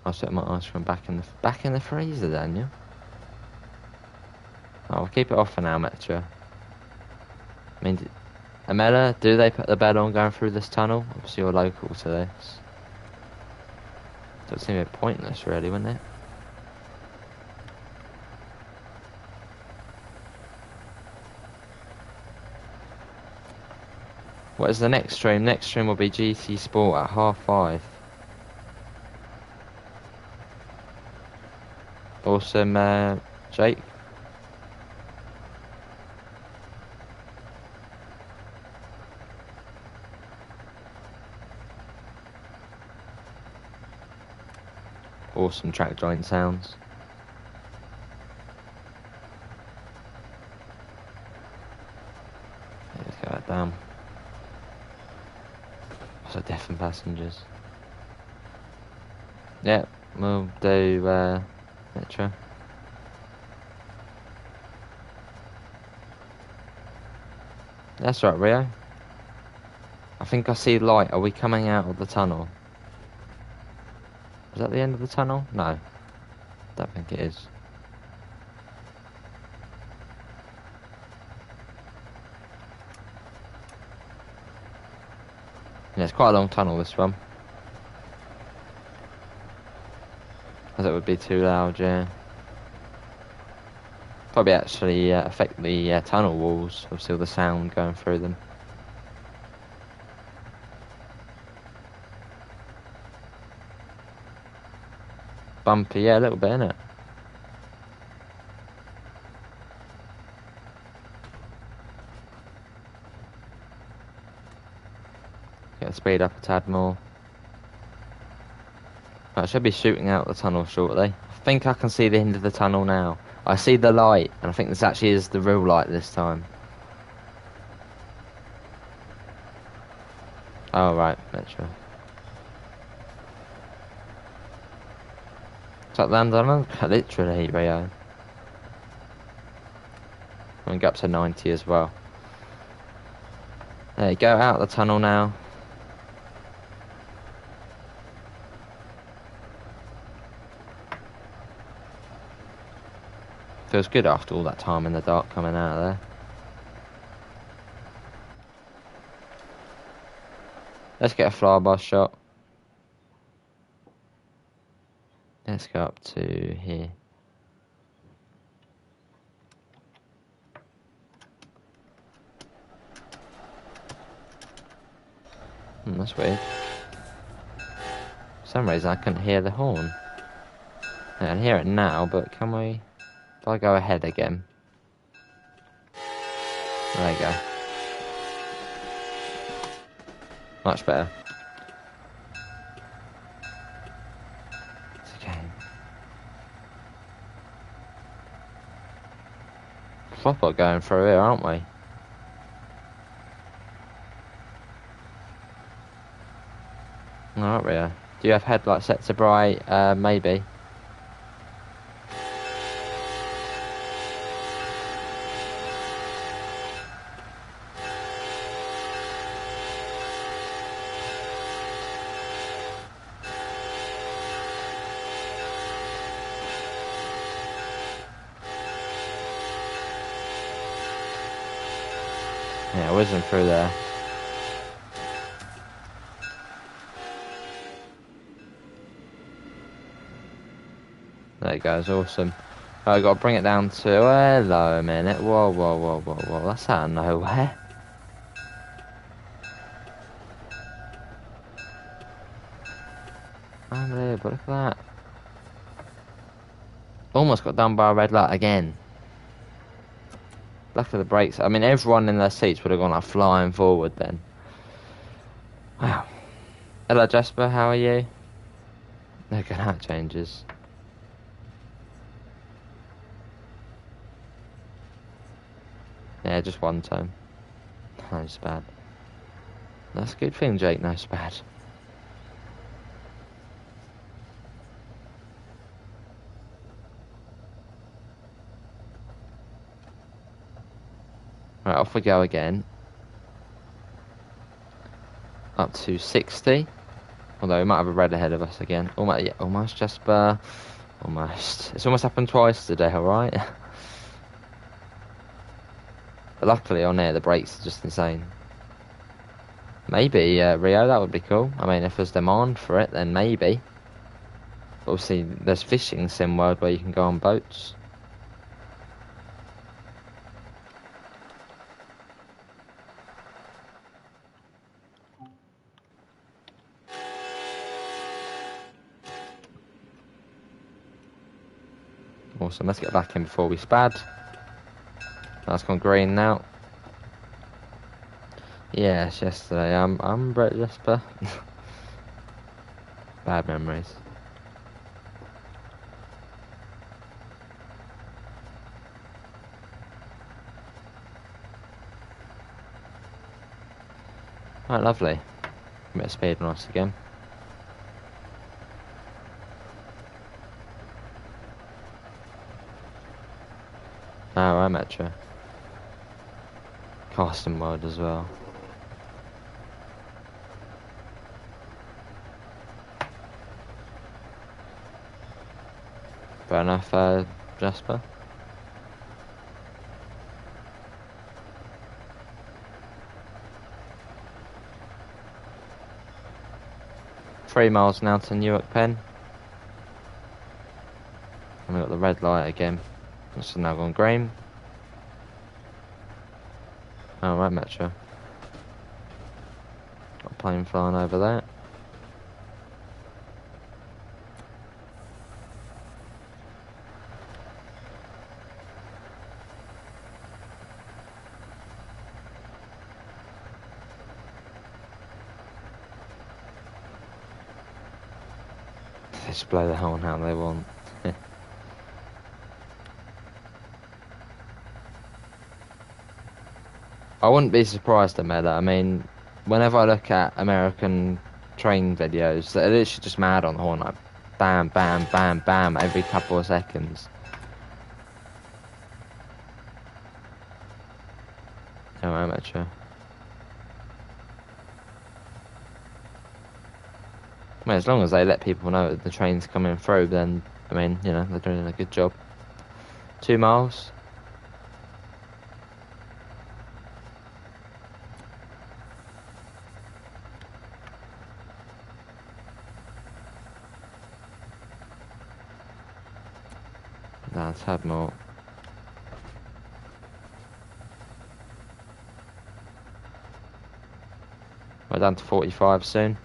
I'll set my ice cream back in the freezer, Daniel. Oh, I'll keep it off for now, Metro. I mean, Amela, do they put the bell on going through this tunnel? Obviously you're local to this. Doesn't seem a bit pointless, really, wouldn't it? What is the next stream? Next stream will be GT Sport at 5:30. Awesome, Jake. Awesome track joint sounds. Let's go that down. So deaf and passengers. Yeah, we'll do Metro. That's right, Rio. I think I see light. Are we coming out of the tunnel? Is that the end of the tunnel? No. Don't think it is. Yeah, it's quite a long tunnel, this one. As it would be too loud, yeah. Probably actually affect the tunnel walls. Obviously all the sound going through them. Bumpy, yeah, a little bit, innit? Get the speed up a tad more. I should be shooting out the tunnel shortly. I think I can see the end of the tunnel now. I see the light, and I think this actually is the real light this time. Oh, right, Metro. It's like London, literally, Rio. I'm going to go up to 90 as well. There you go, out the tunnel now. Feels good after all that time in the dark coming out of there. Let's get a flyby shot. Let's go up to here. That's weird. For some reason I couldn't hear the horn. I can hear it now, but can we... If I go ahead again. There you go. Much better. It's okay. Proper going through here, aren't we? Alright, Rio. Do you have headlights set to bright? Maybe. Yeah, whizzing through there. There it goes, awesome. I've got to bring it down to... Hello a minute. Whoa, whoa, whoa, whoa, whoa. That's out of nowhere. Unbelievable, look at that. Almost got done by a red light again. Luck of the brakes. I mean, everyone in their seats would have gone like flying forward then. Wow. Hello, Jasper. How are you? Look at that changes. Yeah, just one tone. No spad. That's a good thing, Jake. No spad. Right, off we go again. Up to 60. Although we might have a red ahead of us again. Almost, yeah, almost, Jasper. Almost. It's almost happened twice today, alright? But luckily on here, the brakes are just insane. Maybe, Rio, that would be cool. I mean, if there's demand for it, then maybe. But obviously, there's fishing sim world where you can go on boats. Awesome, let's get back in before we spad. That's gone green now. Yes, yesterday. I'm Brett Jasper. Bad memories. Right, lovely. A bit of speed on us again. Alright, Metro. Custom mode as well. Fair enough, Jasper. Three miles now to Newark, Penn. And we've got the red light again. It's now gone green. Alright, Metro. Got a plane flying over there. They just blow the horn how they want. I wouldn't be surprised at Meta. I mean, whenever I look at American train videos, they're literally just mad on the horn, like bam, bam, bam, bam, every couple of seconds. Oh, amateur. I mean, as long as they let people know that the train's coming through, then, I mean, you know, they're doing a good job. 2 miles. No, let's have more. We're down to 45 soon.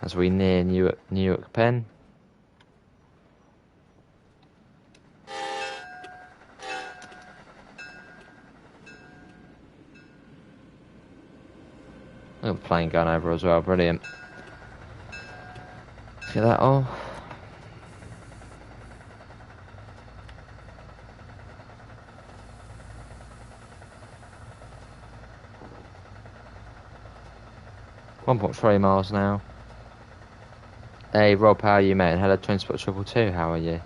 As we near Newark, Penn. Got a plane going over as well, brilliant. Let's get that all. .3 miles now. Hey Rob, how are you, mate? Hello, Transport 222, how are you?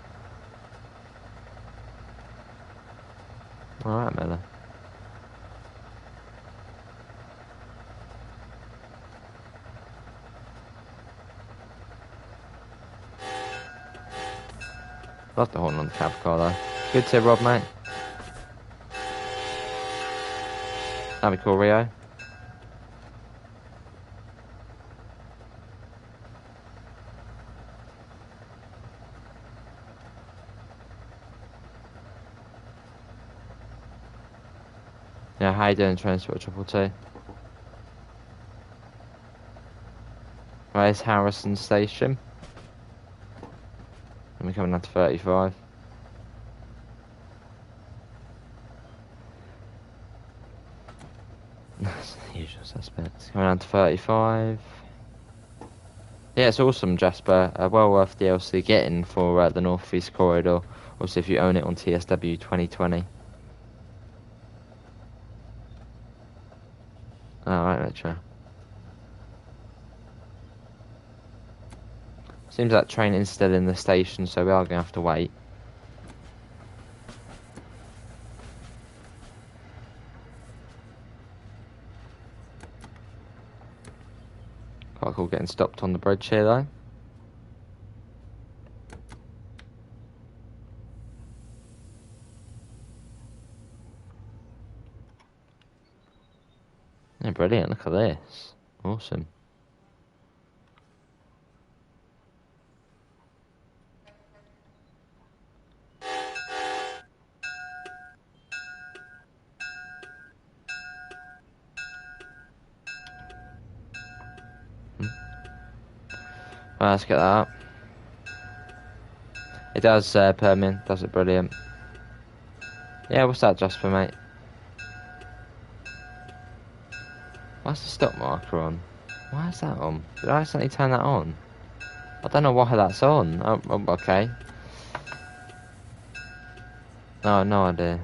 Alright, Miller. Love the horn on the cab car though. Good to Rob, mate. That'd be cool, Rio. Yeah, how you doing, Transport 222? Right, it's Harrison Station. And we're coming down to 35. That's the usual suspects. Coming down to 35. Yeah, it's awesome, Jasper. Well worth the DLC getting for the North East Corridor. Also, if you own it on TSW 2020. Alright, Metro. Seems that train is still in the station, so we are going to have to wait. Quite cool getting stopped on the bridge here, though. Yeah, brilliant. Look at this. Awesome. Right, let's get that up. It does, Permian. Does it brilliant. Yeah, what's that, Jasper, mate? Why's the stop marker on? Why is that on? Did I accidentally turn that on? I don't know why that's on. Oh, okay. No, no idea.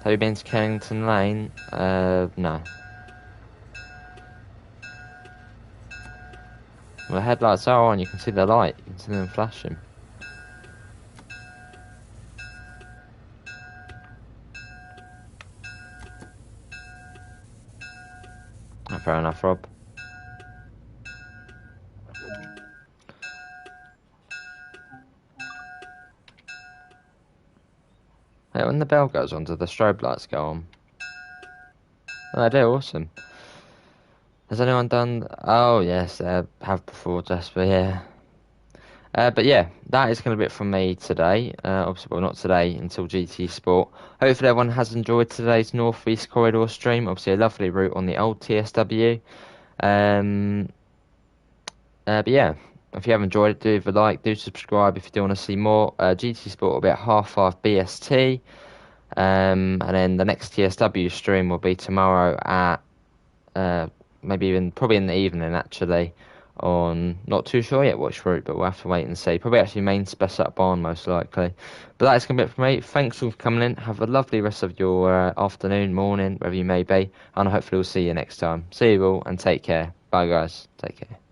Have you been to Kennington Lane? No. Well, the headlights are on. You can see the light. You can see them flashing. Oh, fair enough, Rob. Hey, when the bell goes on, do the strobe lights go on? Oh, they do. Awesome. Has anyone done... Oh, yes, they have before, Jasper, yeah. But yeah, that is going to be it from me today. Obviously, well, not today, until GT Sport. Hopefully everyone has enjoyed today's North East Corridor stream. Obviously a lovely route on the old TSW. But yeah, if you have enjoyed it, do leave a like, do subscribe if you do want to see more. GT Sport will be at 5:30 BST. And then the next TSW stream will be tomorrow at maybe even probably in the evening actually. On not too sure yet which route, but we'll have to wait and see. Probably actually main Spess up barn most likely. But that is going to be it for me. Thanks all for coming in. Have a lovely rest of your afternoon, morning, wherever you may be, and hopefully we'll see you next time. See you all and take care. Bye guys. Take care.